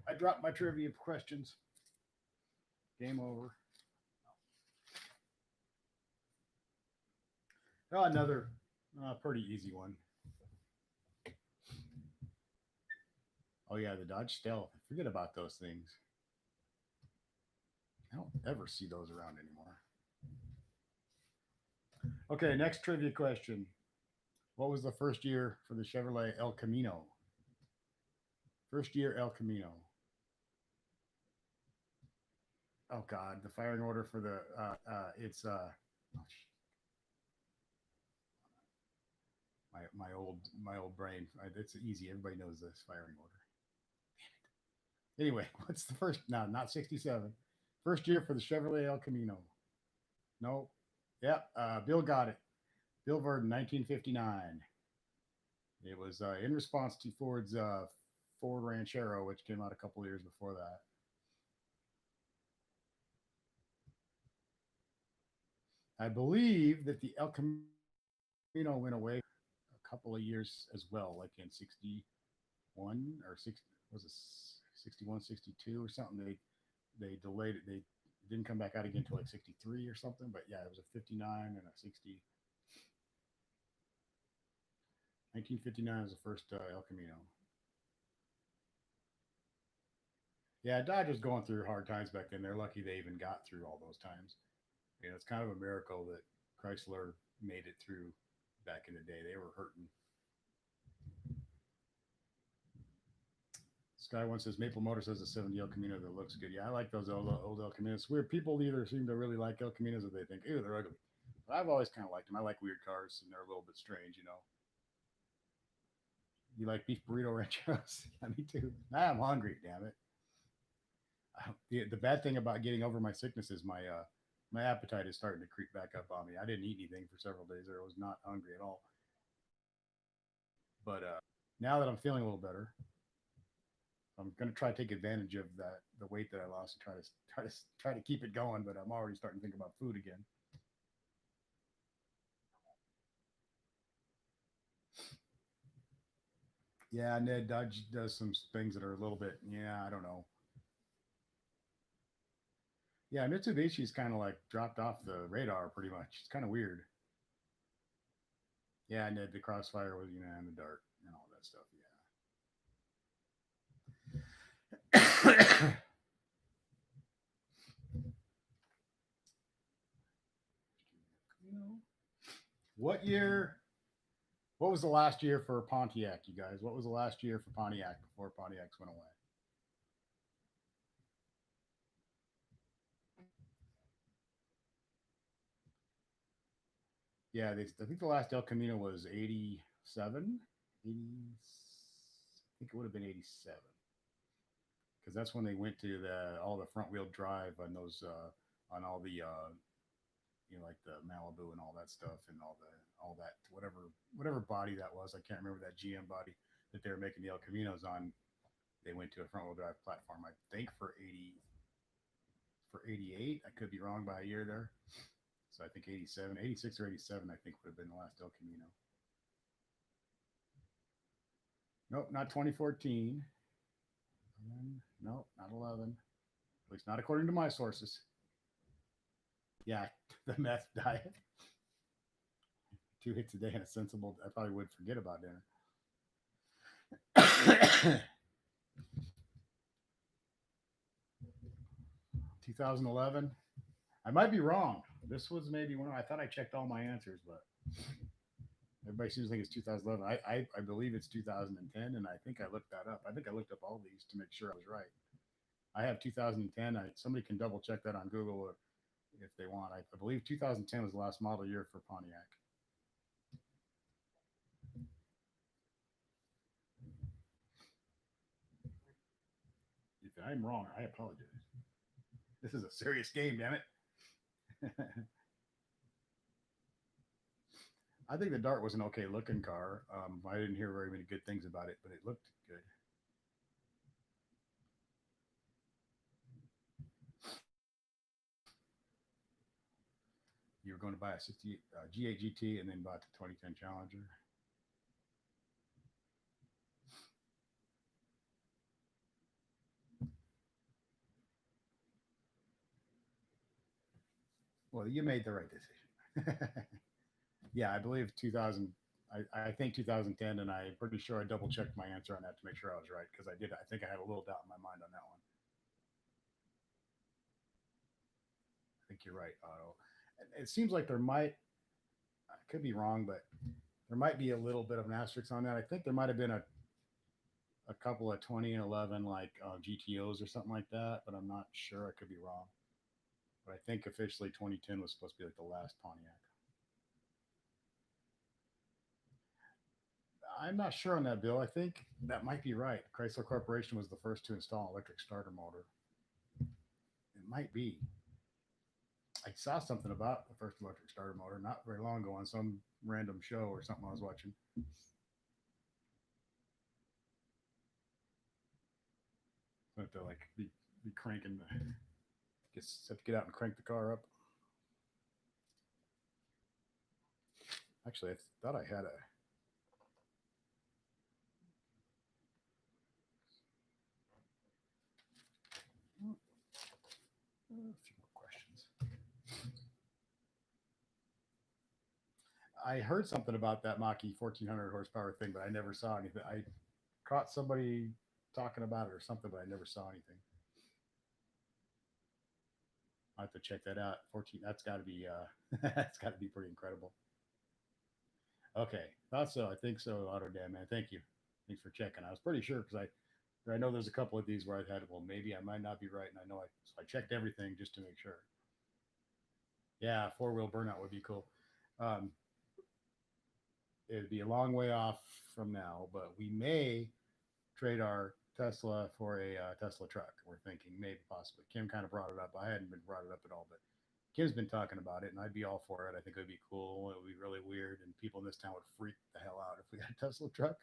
I dropped my trivia questions. Game over. Oh, another pretty easy one. Oh yeah, the Dodge Stealth. Forget about those things. I don't ever see those around anymore. Okay, next trivia question. What was the first year for the Chevrolet El Camino? First year El Camino. Oh God, the firing order for the it's oh, my old brain. It's easy. Everybody knows this firing order. Anyway, what's the first? No, not 67. First year for the Chevrolet El Camino. No. Yep. Bill got it. Bill Verdon, 1959. It was in response to Ford's Ford Ranchero, which came out a couple of years before that. I believe that the El Camino went away a couple of years as well, like in 61 or 60, was it 61, 62 or something. They delayed it. They didn't come back out again until like 63 or something. But yeah, it was a 59 and a 60. 1959 was the first El Camino. Yeah, Dodge was going through hard times back then. They're lucky they even got through all those times. You know, it's kind of a miracle that Chrysler made it through back in the day. They were hurting. Sky One says Maple Motors has a 70 El Camino that looks good. Yeah, I like those old El Caminos. Weird people either seem to really like El Caminos or they think, ew, they're ugly. But I've always kind of liked them. I like weird cars and they're a little bit strange, you know. You like beef burrito rancheros? Yeah, me too. Nah, I'm hungry, damn it. The bad thing about getting over my sickness is my appetite is starting to creep back up on me. I didn't eat anything for several days there. I was not hungry at all. But now that I'm feeling a little better, I'm gonna try to take advantage of the weight that I lost and try to keep it going. But I'm already starting to think about food again. Yeah, Ned Dodge does some things that are a little bit. Yeah, I don't know. Yeah, Mitsubishi's kind of like dropped off the radar pretty much. It's kind of weird. Yeah, Ned, the Crossfire was in the dark and all that stuff. Yeah. What year? What was the last year for Pontiac, you guys? What was the last year for Pontiac before Pontiacs went away? Yeah, I think the last El Camino was 87, 80. I think it would have been 87 because that's when they went to all the front wheel drive on those on all the like the Malibu and all that stuff and all that whatever body that was. I can't remember that GM body that they were making the El Caminos on. They went to a front wheel drive platform. I think for 88. I could be wrong by a year there. So I think 87, 86 or 87, I think would have been the last El Camino. Nope, not 2014. Nope, not 11. At least not according to my sources. Yeah, the meth diet. 2 hits a day and a sensible. I probably would forget about dinner. 2011. I might be wrong. This was maybe one. I thought I checked all my answers, but everybody seems to think it's 2011. I believe it's 2010, and I think I looked that up. I think I looked up all these to make sure I was right. I have 2010. Somebody can double check that on Google if they want. I believe 2010 was the last model year for Pontiac. If I'm wrong, I apologize. This is a serious game, damn it. I think the Dart was an okay looking car. I didn't hear very many good things about it, but it looked good. You were going to buy a 68 G8 GT and then bought the 2010 Challenger. Well, you made the right decision. Yeah, I believe 2000. I think 2010, and I'm pretty sure I double checked my answer on that to make sure I was right because I did. I think I had a little doubt in my mind on that one. I think you're right, Otto. It seems like there might. I could be wrong, but there might be a little bit of an asterisk on that. I think there might have been a couple of 20 and 11 like GTOs or something like that, but I'm not sure. I could be wrong. But I think officially 2010 was supposed to be like the last Pontiac. I'm not sure on that, Bill. I think that might be right. Chrysler Corporation was the first to install electric starter motor. It might be. I saw something about the first electric starter motor not very long ago on some random show or something I was watching. I have to like be cranking the just have to get out and crank the car up. Actually, I thought I had a few more questions. I heard something about that Mach-E 1400 horsepower thing, but I never saw anything. I caught somebody talking about it or something, but I never saw anything. I have to check that out. 14. That's got to be that's got to be pretty incredible. Okay, thought so. I think so. Autodam, man. Thank you. Thanks for checking. I was pretty sure because I know there's a couple of these where I've had well maybe I might not be right, and I know I checked everything just to make sure. Yeah, four wheel burnout would be cool. Um, it'd be a long way off from now, but we may trade our Tesla for a Tesla truck. We're thinking maybe possibly. Kim kind of brought it up. I hadn't been brought it up at all, but Kim's been talking about it, and I'd be all for it. I think it would be cool. It would be really weird, and people in this town would freak the hell out if we got a Tesla truck.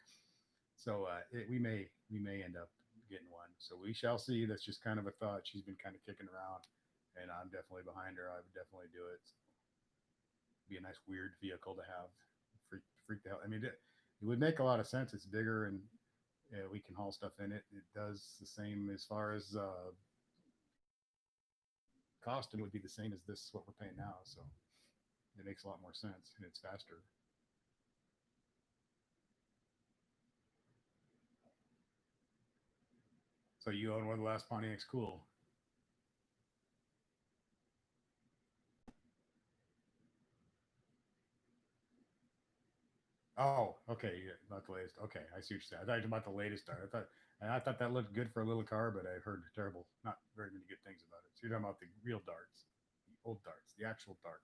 So we may end up getting one. So we shall see. That's just kind of a thought. She's been kind of kicking around, and I'm definitely behind her. I would definitely do it. It'd be a nice weird vehicle to have. Freak the hell. I mean, it would make a lot of sense. It's bigger and we can haul stuff in it. It does the same as far as cost, and it would be the same as this what we're paying now. So it makes a lot more sense, and it's faster. So you own one of the last Pontiacs, cool. Oh, okay, yeah, not the latest. Okay, I see what you're saying. I thought you were about the latest dart. I thought that looked good for a little car, but I've heard terrible, not very many good things about it. So you're talking about the real darts, the old darts, the actual dart.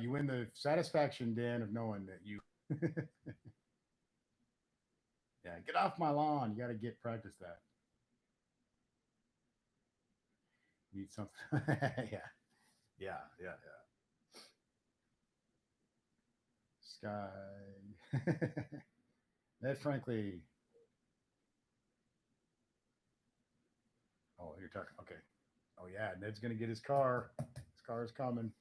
You win the satisfaction, Dan, of knowing that you. Yeah, get off my lawn. You got to get practice that. You need something. Yeah, yeah, yeah, yeah. Sky. That frankly. Oh, you're talking. Okay. Oh yeah, Ned's gonna get his car. His car is coming.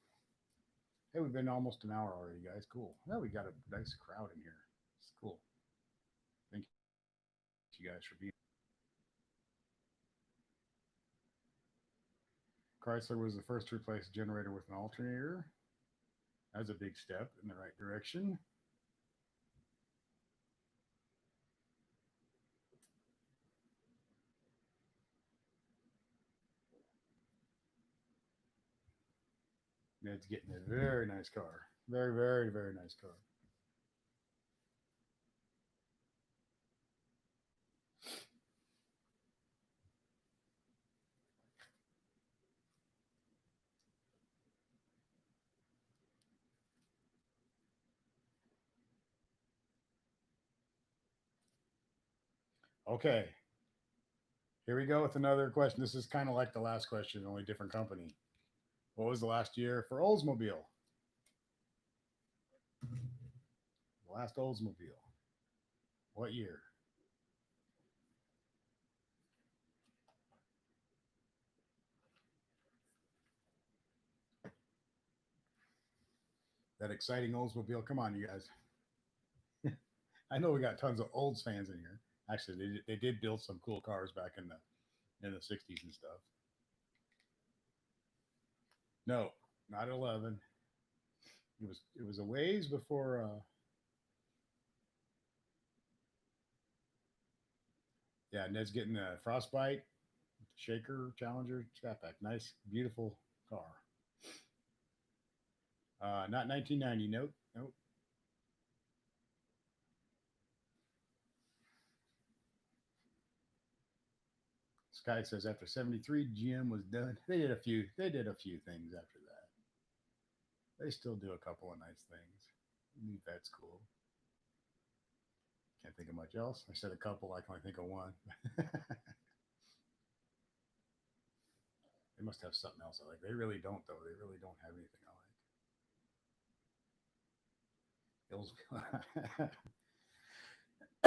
Hey, we've been almost an hour already, guys. Cool. Yeah, we got a nice crowd in here. It's cool. Thank you guys for being. Chrysler was the first to replace a generator with an alternator. That's a big step in the right direction. Ned's getting a very nice car. Very, very, very nice car. Okay, here we go with another question. This is kind of like the last question, only different company. What was the last year for Oldsmobile? The last Oldsmobile. What year? That exciting Oldsmobile. Come on, you guys. I know we got tons of Olds fans in here. Actually, they did build some cool cars back in the '60s and stuff. No, not 11. It was a ways before. Yeah, Ned's getting a frostbite, shaker, Challenger, Fatback. Nice, beautiful car. Not 1990. Nope, nope. Sky says after '73, GM was done. They did a few. They did a few things after that. They still do a couple of nice things. That's cool. Can't think of much else. I said a couple. I can only think of one. They must have something else I like. They really don't, though. They really don't have anything I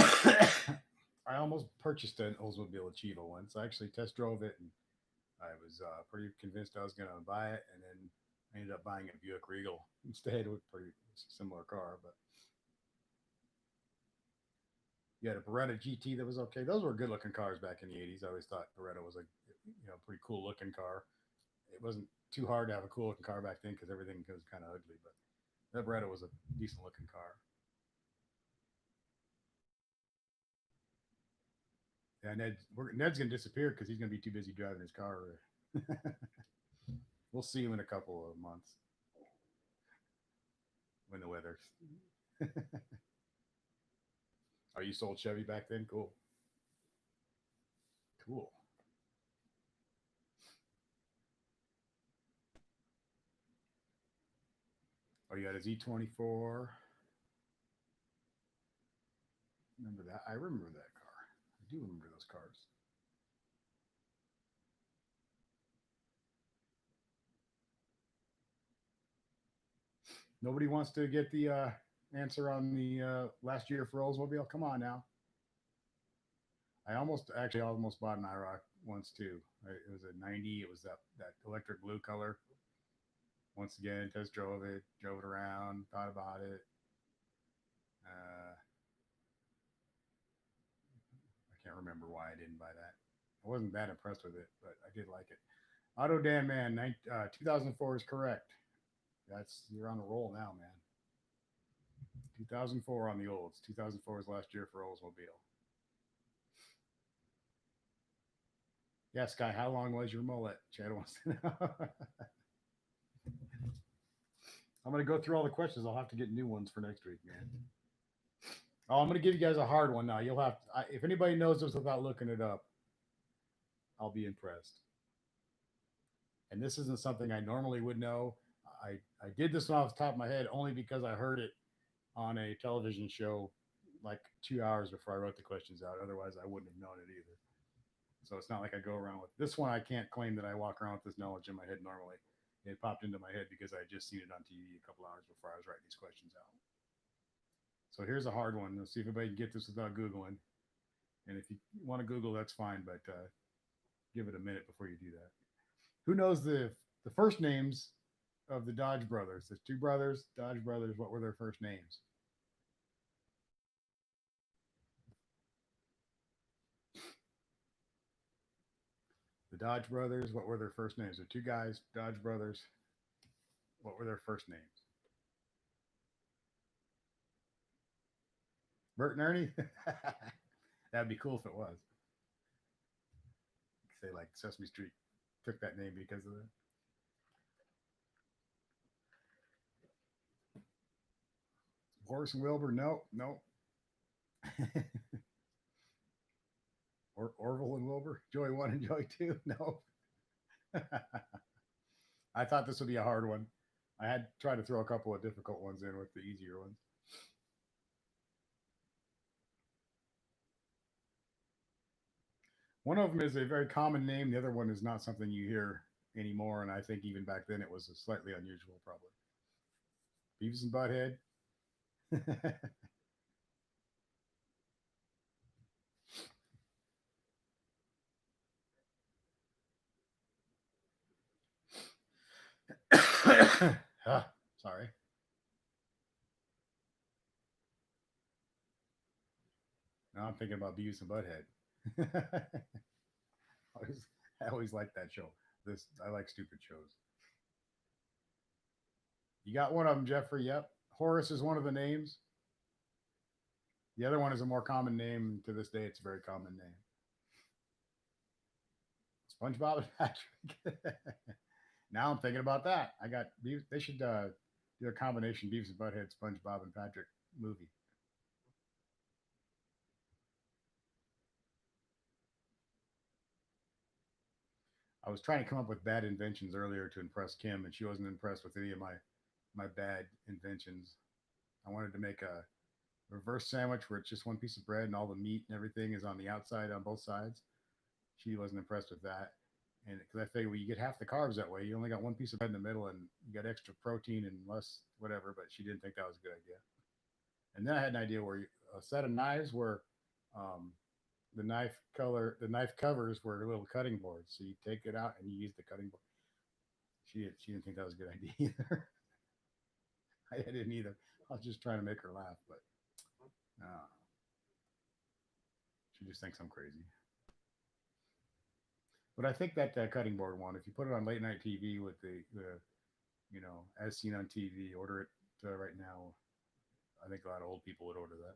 like. I almost purchased an Oldsmobile Achieva once. I actually test drove it, and I was pretty convinced I was going to buy it, and then I ended up buying a Buick Regal instead, with pretty similar car. But you had a Beretta GT that was okay. Those were good looking cars back in the '80s. I always thought Beretta was a pretty cool looking car. It wasn't too hard to have a cool looking car back then because everything was kind of ugly. But that Beretta was a decent looking car. Yeah, Ned's gonna disappear because he's gonna be too busy driving his car. We'll see him in a couple of months when the weather. Oh, you sold Chevy back then? Cool. Cool. Oh, you got a Z24. Remember that? I remember that car. I do remember those cars. Nobody wants to get the answer on the last year for Oldsmobile. Come on now. I almost bought an IROC once too. It was a '90. It was that electric blue color. Once again, test drove it around, thought about it. I can't remember why I didn't buy that. I wasn't that impressed with it, but I did like it. Auto Dan Man, 2004 is correct. You're on the roll now, man. 2004 on the olds. 2004 was last year for Oldsmobile. Yeah, Sky, how long was your mullet? Chad wants to know. I'm going to go through all the questions. I'll have to get new ones for next week, man. Oh, I'm going to give you guys a hard one now. You'll have to, if anybody knows this without looking it up, I'll be impressed. And this isn't something I normally would know. I did this one off the top of my head only because I heard it on a television show like 2 hours before I wrote the questions out. Otherwise, I wouldn't have known it either. So it's not like I go around with this one. I can't claim that I walk around with this knowledge in my head normally. It popped into my head because I had just seen it on TV a couple hours before I was writing these questions out. So here's a hard one. Let's see if anybody can get this without Googling. And if you want to Google, that's fine, but give it a minute before you do that. Who knows the first names of the Dodge brothers? There's two brothers, Dodge brothers. What were their first names? The Dodge brothers, what were their first names? The two guys, Dodge brothers. What were their first names? Bert and Ernie? That'd be cool if it was. Say like Sesame Street took that name because of that. Horace and Wilbur? No, no. Orville and Wilbur? Joey 1 and Joey 2? No. I thought this would be a hard one. I had tried to throw a couple of difficult ones in with the easier ones. One of them is a very common name. The other one is not something you hear anymore. And I think even back then it was slightly unusual, probably. Beavis and Butthead. Sorry. Now I'm thinking about Beavis and Butthead. I always liked that show. I like stupid shows. You got one of them, Jeffrey. Yep. Horace is one of the names. The other one is a more common name to this day. It's a very common name. SpongeBob and Patrick. Now I'm thinking about that. They should do a combination Beavis and Butthead, SpongeBob and Patrick movie. I was trying to come up with bad inventions earlier to impress Kim, and she wasn't impressed with any of my bad inventions. I wanted to make a reverse sandwich where it's just one piece of bread and all the meat and everything is on the outside on both sides. She wasn't impressed with that. And because I figured, well, you get half the carbs that way. You only got one piece of bread in the middle and you got extra protein and less whatever, but she didn't think that was a good idea. And then I had an idea where a set of knives were the knife covers were little cutting boards. So you take it out and you use the cutting board. She didn't think that was a good idea either. I didn't either. I was just trying to make her laugh, but she just thinks I'm crazy. But I think that cutting board one, if you put it on late night TV with the as seen on TV, order it right now. I think a lot of old people would order that.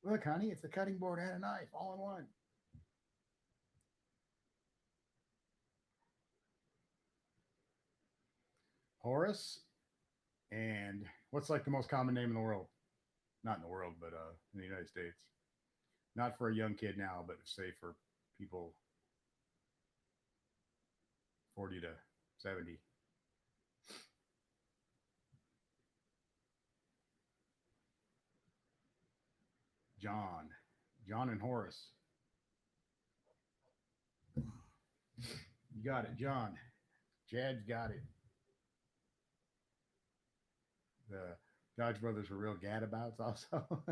Look, honey, it's a cutting board and a knife all in one. Horace, and what's like the most common name in the world? Not in the world, but in the United States. Not for a young kid now, but say for people 40 to 70. John and Horace. You got it, John. Chad's got it. The Dodge brothers were real gadabouts also.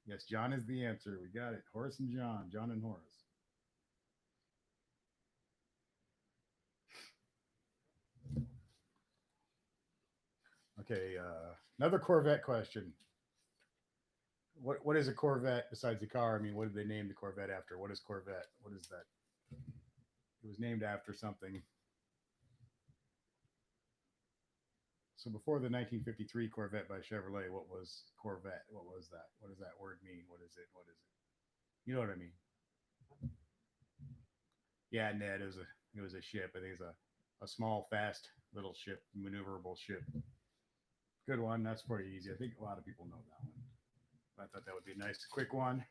Yes, John is the answer. We got it. Horace and John. John and Horace. Okay, another Corvette question. What is a Corvette besides the car? I mean, what did they name the Corvette after? What is Corvette? What is that? It was named after something. So before the 1953 Corvette by Chevrolet, what was Corvette? What was that? What does that word mean? What is it? What is it? You know what I mean? Yeah, Ned, it was a ship. I think it's a small, fast little ship, maneuverable ship. Good one. That's pretty easy. I think a lot of people know that one. I thought that would be a nice, quick one.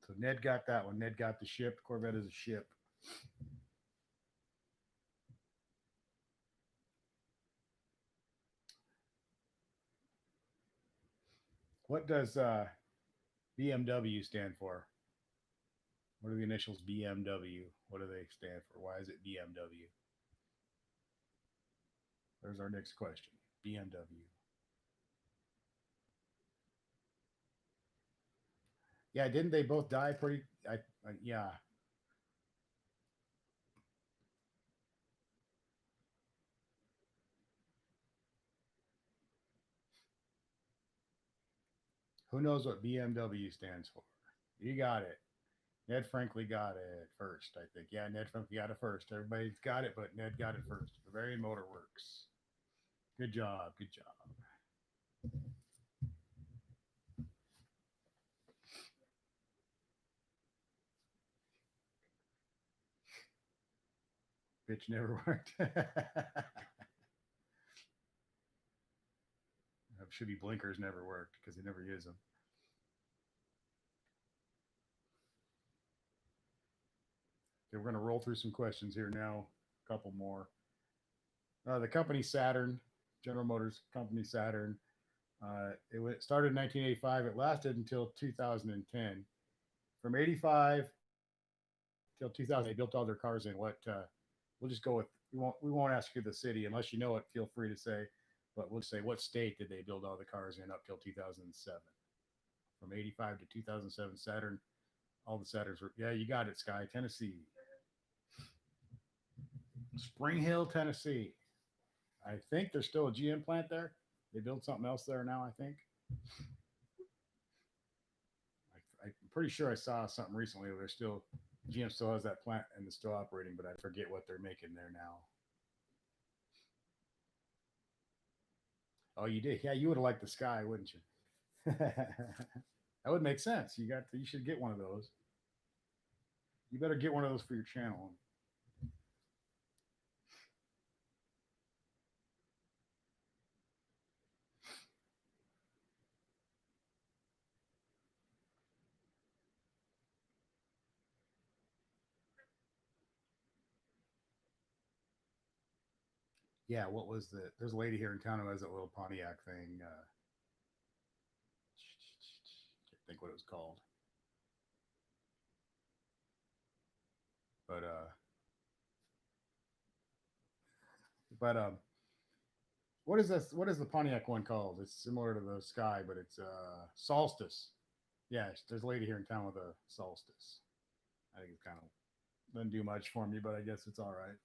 So Ned got that one. Ned got the ship. Corvette is a ship. What does BMW stand for? What are the initials BMW? What do they stand for? Why is it BMW? There's our next question. BMW. Yeah, didn't they both die pretty? Yeah. Who knows what BMW stands for? You got it. Ned Frankly got it first, I think. Yeah, Ned Frankly got it first. Everybody's got it, but Ned got it first. Bavarian Motor Works. Good job. Good job. Bitch never worked. Should be blinkers never worked because they never use them. Okay, we're going to roll through some questions here now. A couple more. The company Saturn, General Motors Company Saturn. It started in 1985. It lasted until 2010. From 85 till 2000, they built all their cars in what we'll just go with. We won't ask you the city unless you know it. Feel free to say, but we'll say what state did they build all the cars in up till 2007? From 85 to 2007, Saturn. All the Saturns were. Yeah, you got it, Sky. Tennessee. Spring Hill, Tennessee. I think there's still a GM plant there. They built something else there now, I think. I'm pretty sure I saw something recently where GM still has that plant and it's still operating, but I forget what they're making there now. Oh, you did? Yeah, you would have liked the Sky, wouldn't you? That would make sense. You should get one of those. You better get one of those for your channel. Yeah, what was the? There's a lady here in town who has that little Pontiac thing. Can't think what it was called, but but what is this? What is the Pontiac one called? It's similar to the Sky, but it's Solstice. Yeah, there's a lady here in town with a Solstice. I think it's kind of doesn't do much for me, but I guess it's all right.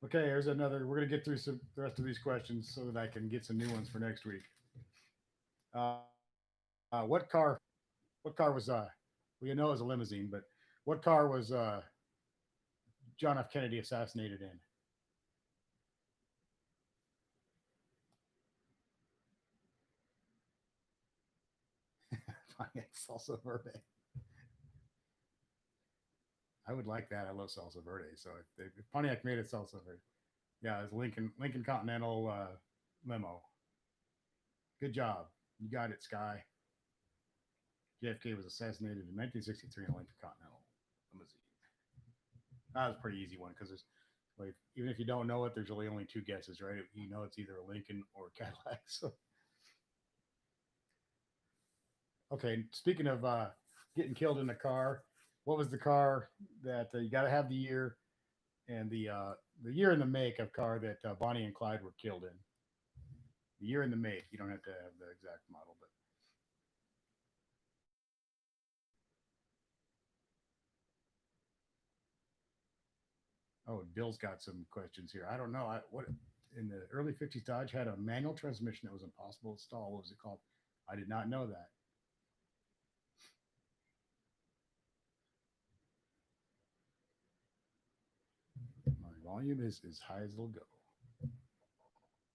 Okay, here's another. We're gonna get through the rest of these questions so that I can get some new ones for next week. Uh, what car? What car was? Well, you know, it was a limousine, but what car was John F. Kennedy assassinated in? Pontiac Salsa Verde. I would like that. I love Salsa Verde. So if Pontiac made it Salsa Verde, yeah, it's Lincoln Continental limo. Good job. You got it, Sky. JFK was assassinated in 1963 in a Lincoln Continental limousine. That was a pretty easy one because there's like even if you don't know it, there's really only two guesses, right? You know it's either a Lincoln or a Cadillac. So okay, speaking of getting killed in a car, what was the car that you got to have and the year and the make of car that Bonnie and Clyde were killed in? The year and the make. You don't have to have the exact model, but oh, Bill's got some questions here. I don't know. What in the early '50s Dodge had a manual transmission that was impossible to install. What was it called? I did not know that. My volume is as high as it'll go.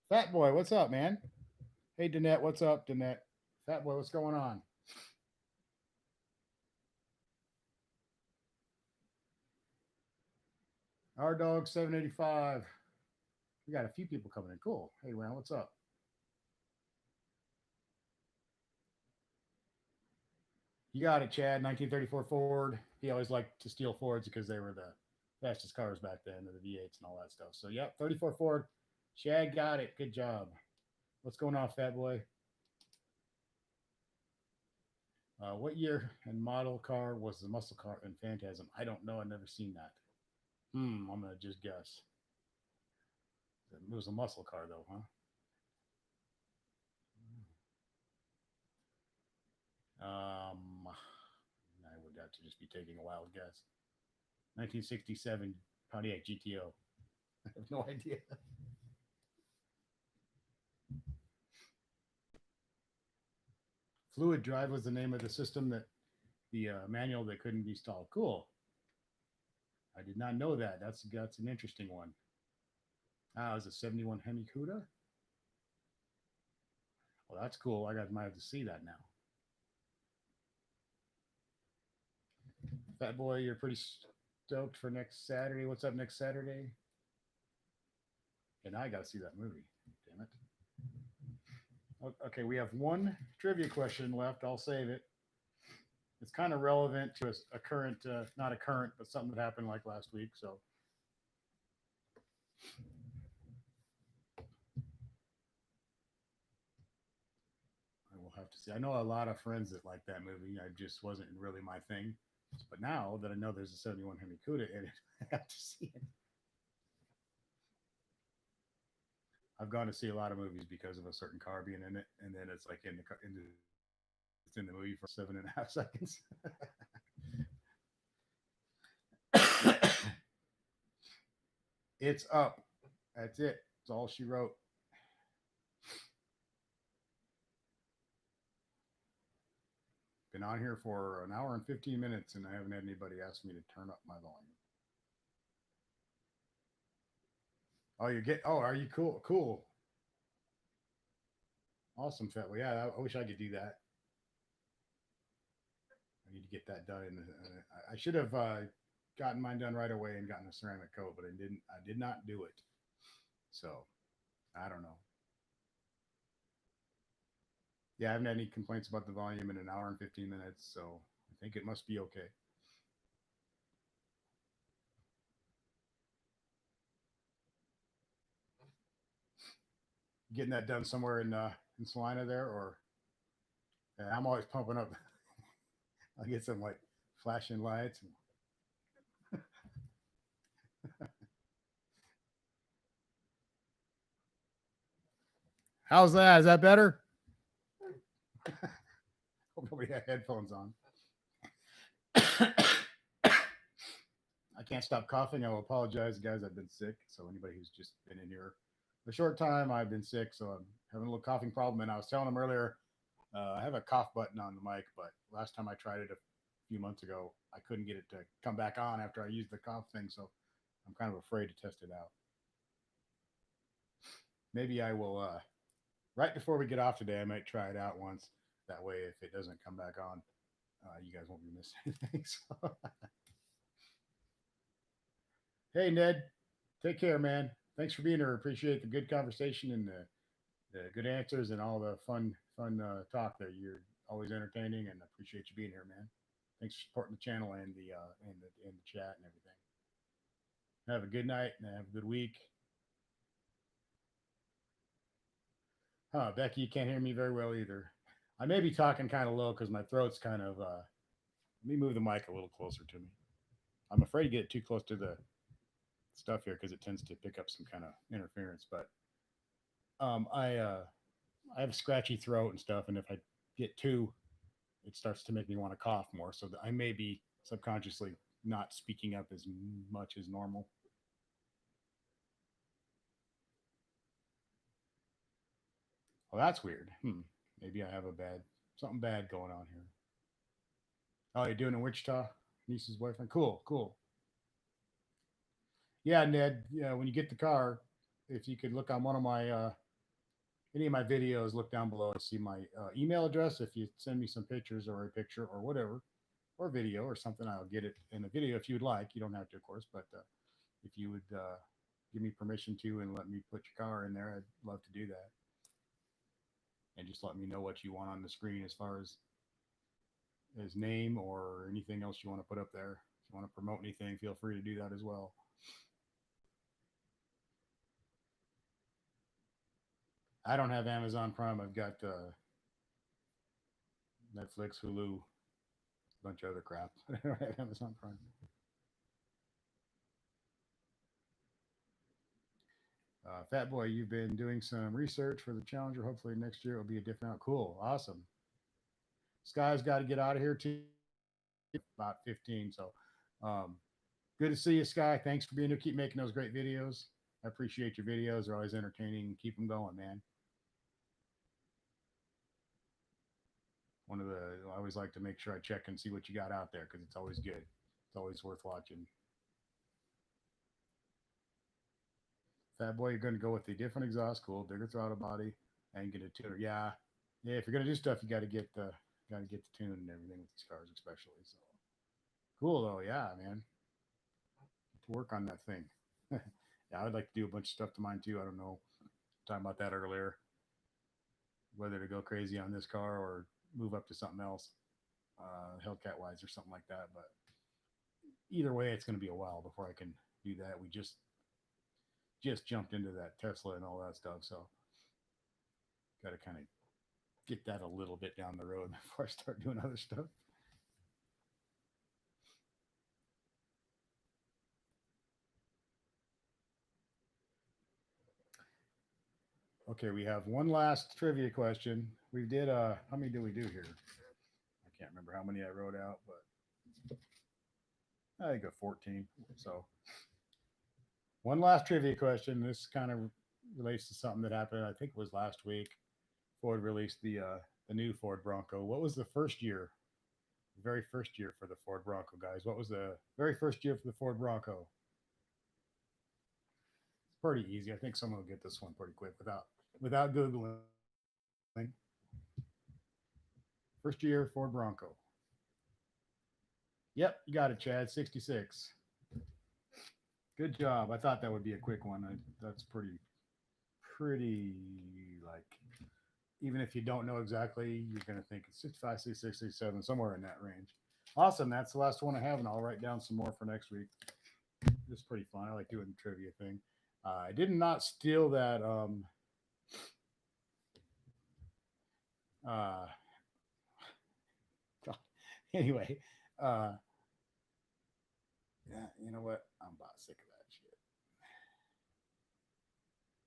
Fat boy, what's up, man? Hey, Danette, what's up, Danette? Fat boy, what's going on? Our dog 785. We got a few people coming in. Cool. Hey, man, what's up? You got it, Chad. 1934 Ford. He always liked to steal Fords because they were the fastest cars back then, the V8s and all that stuff. So, yep, 34 Ford. Chad got it. Good job. What's going on, Fat Boy? What year and model car was the muscle car in Phantasm? I don't know. I've never seen that. I'm gonna just guess. It was a muscle car, though, huh? I would have to just be taking a wild guess. 1967 Pontiac GTO. I have no idea. Fluid drive was the name of the system that the manual that couldn't be installed. Cool. I did not know that. That's an interesting one. Ah, it was a 71 Hemi Cuda. Well, that's cool. Might have to see that now. Fat boy, you're pretty stoked for next Saturday. What's up next Saturday? And I got to see that movie. Damn it. Okay, we have one trivia question left. I'll save it. It's kind of relevant to a current, not a current, but something that happened like last week. So I will have to see. I know a lot of friends that like that movie. I just wasn't really my thing. But now that I know there's a 71 Hemi Cuda in it, I have to see it. I've gone to see a lot of movies because of a certain car being in it, and then it's like it's in the movie for 7.5 seconds. It's up. That's it. That's all she wrote. Been on here for an hour and 15 minutes, and I haven't had anybody ask me to turn up my volume. Oh, you get? Oh, are you cool? Cool. Awesome, Fat. Well, yeah, I wish I could do that. I need to get that done. I should have gotten mine done right away and gotten a ceramic coat, but I didn't. I did not do it. So I don't know. Yeah, I haven't had any complaints about the volume in an hour and 15 minutes, so I think it must be okay. getting that done somewhere in Salina there, or I'm always pumping up. I'll get some like flashing lights. How's that? Is that better? Hope nobody had headphones on. I can't stop coughing. I will apologize, guys. I've been sick. So anybody who's just been in here a short time, I've been sick, so I'm having a little coughing problem. And I was telling them earlier, I have a cough button on the mic, but last time I tried it a few months ago, I couldn't get it to come back on after I used the cough thing. So I'm kind of afraid to test it out. Maybe I will. Right before we get off today, I might try it out once. That way, if it doesn't come back on, you guys won't be missing anything. So. Hey, Ned, take care, man. Thanks for being here. Appreciate the good conversation and the good answers and all the fun talk there. You're always entertaining, and I appreciate you being here, man. Thanks for supporting the channel and the chat and everything. Have a good night and have a good week. Huh, Becky, you can't hear me very well either. I may be talking kind of low because my throat's kind of. Let me move the mic a little closer to me. I'm afraid to get too close to the stuff here because it tends to pick up some kind of interference. But I have a scratchy throat and stuff, and if I get too, it starts to make me want to cough more. So I may be subconsciously not speaking up as much as normal. Well, that's weird. Maybe I have something bad going on here. Oh, you're doing in Wichita? Niece's boyfriend? Cool, cool. Yeah, Ned. Yeah, when you get the car, if you could look on one of my any of my videos, look down below and see my email address. If you send me some pictures or a picture or whatever, or video or something, I'll get it in a video if you'd like. You don't have to, of course, but if you would give me permission to and let me put your car in there, I'd love to do that. And just let me know what you want on the screen as far as name or anything else you want to put up there. If you want to promote anything, feel free to do that as well. I don't have Amazon Prime. I've got Netflix, Hulu, a bunch of other crap. I don't have Amazon Prime. Fat Boy, you've been doing some research for the Challenger. Hopefully next year it'll be a different. Cool, awesome. Sky's got to get out of here too. About 15. So, good to see you, Sky. Thanks for being here. Keep making those great videos. I appreciate your videos. They're always entertaining. Keep them going, man. I always like to make sure I check and see what you got out there because it's always good. It's always worth watching. Fat Boy, you're going to go with the different exhaust, cool, bigger throttle body, and get a tuner. Yeah, yeah. If you're going to do stuff, you got to get the tune and everything with these cars, especially. So cool though, yeah, man. To work on that thing. Yeah, I would like to do a bunch of stuff to mine too. I don't know. Talking about that earlier, whether to go crazy on this car or move up to something else, Hellcat wise or something like that. But either way, it's going to be a while before I can do that. We just jumped into that Tesla and all that stuff, so got to kind of get that a little bit down the road before I start doing other stuff. Okay, we have one last trivia question. We did how many did we do here? I can't remember how many I wrote out, but I think 14. So one last trivia question. This kind of relates to something that happened. I think it was last week. Ford released the new Ford Bronco. What was the first year? The very first year for the Ford Bronco, guys. What was the very first year for the Ford Bronco? It's pretty easy. I think someone will get this one pretty quick without googling. First year Ford Bronco. Yep, you got it, Chad. 66. Good job. I thought that would be a quick one. That's pretty like, even if you don't know exactly, you're going to think it's 65, 66, 67, somewhere in that range. Awesome. That's the last one I have, and I'll write down some more for next week. This is pretty fun. I like doing the trivia thing. I did not steal that Uh, anyway, uh, yeah, you know what? I'm about sick of that shit.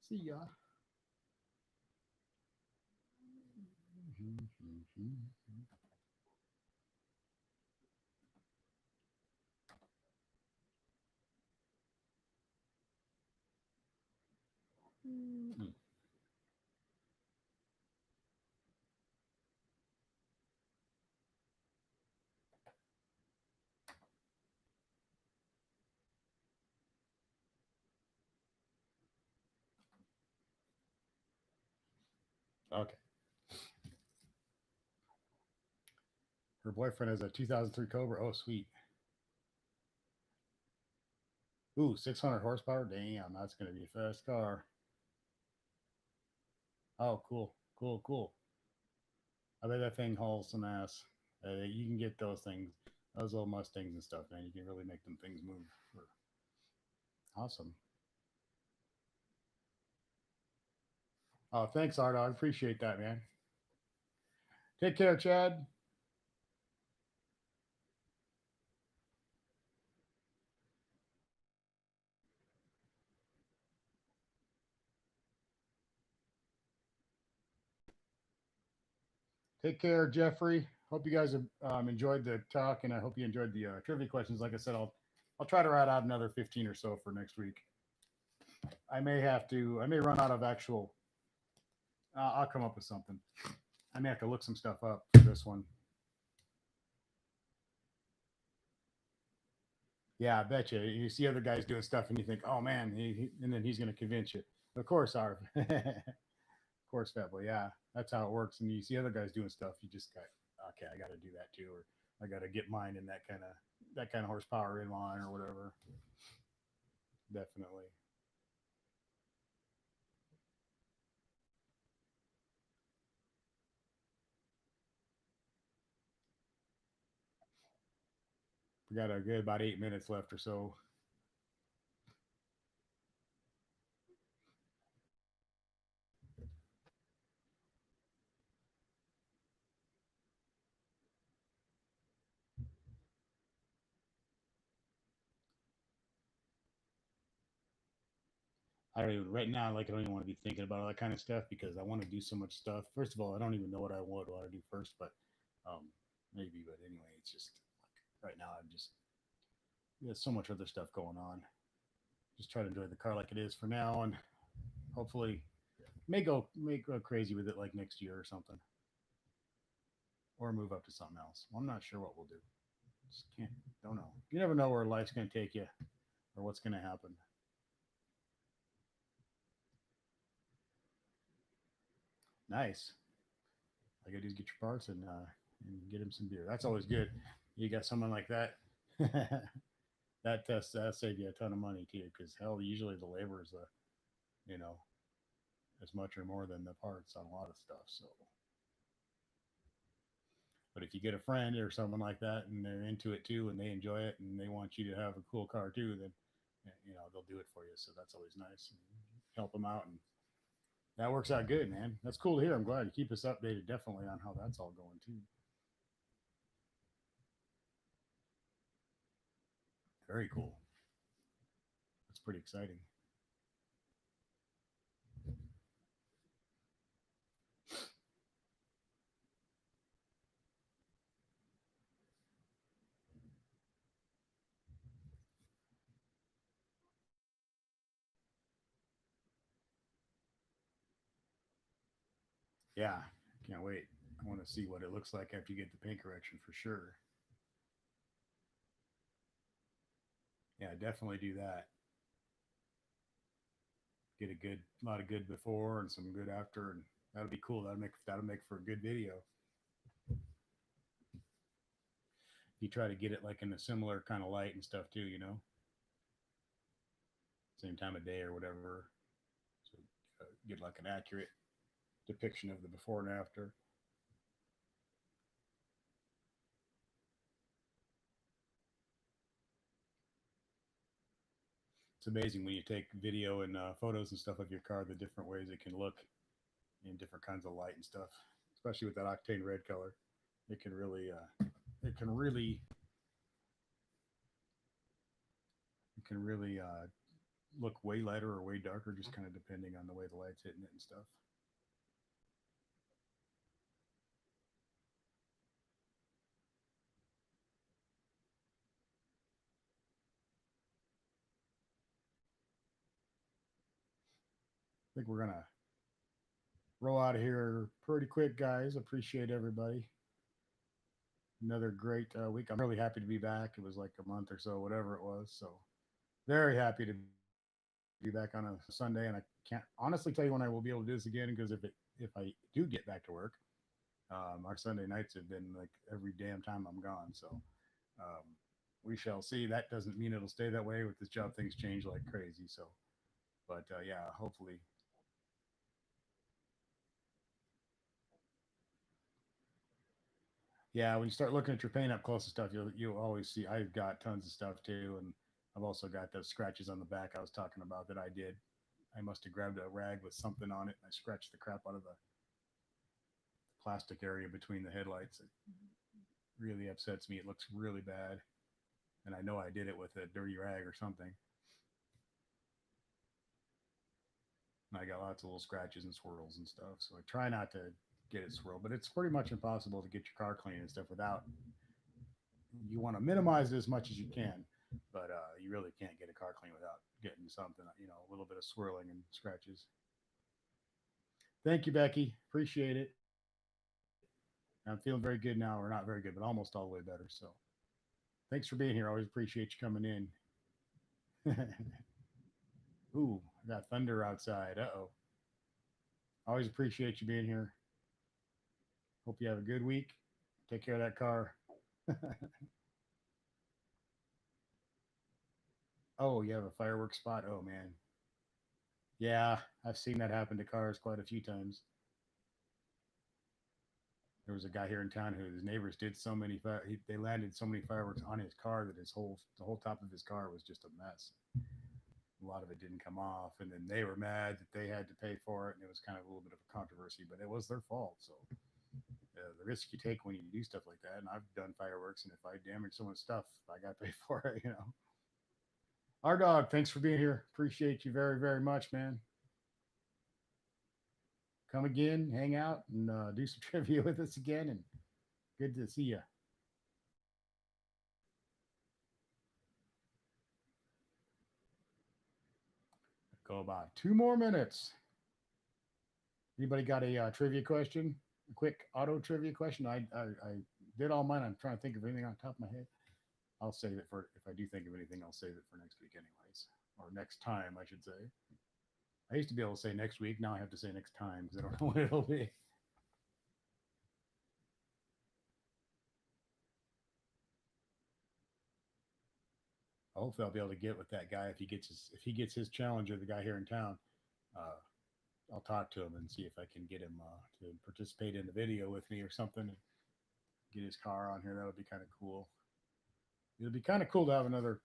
See ya. Okay. Her boyfriend has a 2003 Cobra. Oh, sweet. Ooh, 600 horsepower. Damn, that's gonna be a fast car. Oh, cool, cool, cool. I bet that thing hauls some ass. You can get those things, those little Mustangs and stuff, man. You can really make them things move. Awesome. Oh, thanks, Art. I appreciate that, man. Take care, Chad. Take care, Jeffrey. Hope you guys have enjoyed the talk, and I hope you enjoyed the trivia questions. Like I said, I'll try to write out another 15 or so for next week. I may have to. I may run out of actual. I'll come up with something. I may have to look some stuff up for this one. Yeah, I bet you. You see other guys doing stuff, and you think, "Oh man," and then he's going to convince you. Of course, Arv. Of course, Fable. Yeah, that's how it works. And you see other guys doing stuff, you just got, okay, I got to do that too, or I got to get mine in that kind of horsepower in line or whatever. Definitely. We got a good about 8 minutes left or so. I don't even right now. Like I don't even want to be thinking about all that kind of stuff because I want to do so much stuff. First of all, I don't even know what I want to do first, but um, maybe. But anyway, it's just like right now. I'm just there's so much other stuff going on. Just try to enjoy the car like it is for now, and hopefully may go crazy with it like next year or something, or move up to something else. Well, I'm not sure what we'll do. Just can't. Don't know. You never know where life's going to take you or what's going to happen. Nice. All you got to do is get your parts and get him some beer. That's always good. You got someone like that. That save you a ton of money too, because hell, usually the labor is you know as much or more than the parts on a lot of stuff. So, but if you get a friend or someone like that and they're into it too and they enjoy it and they want you to have a cool car too, then they'll do it for you. So that's always nice. And help them out, and that works out good, man. That's cool to hear. I'm glad you keep us updated definitely on how that's all going too. Very cool. That's pretty exciting. Yeah, can't wait. I want to see what it looks like after you get the paint correction for sure. Yeah, definitely do that. Get a good lot of good before and some good after, and that'll be cool. That'll make for a good video. You try to get it like in a similar kind of light and stuff too, same time of day or whatever. So get like an accurate depiction of the before and after. It's amazing when you take video and photos and stuff of your car, the different ways it can look in different kinds of light and stuff. especially with that octane red color. It can really, it can really, it can really look way lighter or way darker, just kind of depending on the way the light's hitting it and stuff. I think we're gonna roll out of here pretty quick, guys. Appreciate everybody. Another great week. I'm really happy to be back. It was like a month or so, whatever it was. So very happy to be back on a Sunday, and I can't honestly tell you when I will be able to do this again because if I do get back to work, our Sunday nights have been like every damn time I'm gone. So um, we shall see. That doesn't mean it'll stay that way with this job. Things change like crazy. So, but yeah, hopefully. Yeah, when you start looking at your paint up close and stuff, you'll always see. I've got tons of stuff too, and I've also got those scratches on the back I was talking about that I did. I must have grabbed a rag with something on it and I scratched the crap out of the plastic area between the headlights. It really upsets me. It looks really bad. And I know I did it with a dirty rag or something. And I got lots of little scratches and swirls and stuff. So I try not to get it swirled, but it's pretty much impossible to get your car clean and stuff without. You want to minimize it as much as you can, but you really can't get a car clean without getting something, a little bit of swirling and scratches. Thank you, Becky. Appreciate it. I'm feeling very good now, or not very good, but almost all the way better. So thanks for being here. I always appreciate you coming in. Ooh, I got thunder outside. Uh-oh. Always appreciate you being here. Hope you have a good week. Take care of that car. Oh, you have a fireworks spot? Oh, man. Yeah, I've seen that happen to cars quite a few times. There was a guy here in town who his neighbors did so many they landed so many fireworks on his car that the whole top of his car was just a mess. A lot of it didn't come off, and then they were mad that they had to pay for it, and it was kind of a little bit of a controversy, but it was their fault. So the risk you take when you do stuff like that, and I've done fireworks, and if I damage someone's stuff, I got to pay for it. Our dog, thanks for being here. Appreciate you very, very much, man. Come again, hang out, and do some trivia with us again, and good to see you. Go about 2 more minutes. Anybody got a trivia question? A quick auto trivia question? I did all mine. I'm trying to think of anything on top of my head. I'll save it for if I do think of anything. I'll save it for next week, anyways, or next time, I should say. I used to be able to say next week. Now I have to say next time because I don't know what it'll be. Hopefully, I'll be able to get with that guy if he gets his Challenger, the guy here in town. Uh, I'll talk to him and see if I can get him to participate in the video with me or something. And get his car on here. That would be kind of cool. It would be kind of cool to have another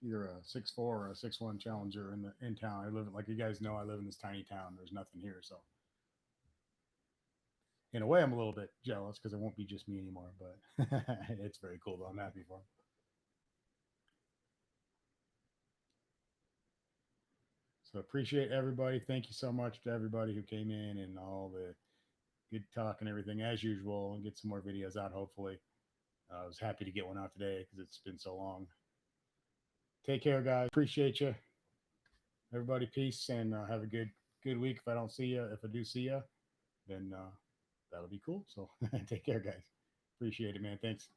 either a 6.4 or a 6.1 Challenger in town. I live like you guys know. I live in this tiny town. There's nothing here, so in a way, I'm a little bit jealous because it won't be just me anymore. But it's very cool. Though I'm happy for him. So appreciate everybody. Thank you so much to everybody who came in and all the good talk and everything as usual, and get some more videos out. Hopefully, I was happy to get one out today because it's been so long. Take care, guys. Appreciate you. Everybody, peace, and have a good week. If I don't see you, if I do see you, then that'll be cool. So take care, guys. Appreciate it, man. Thanks.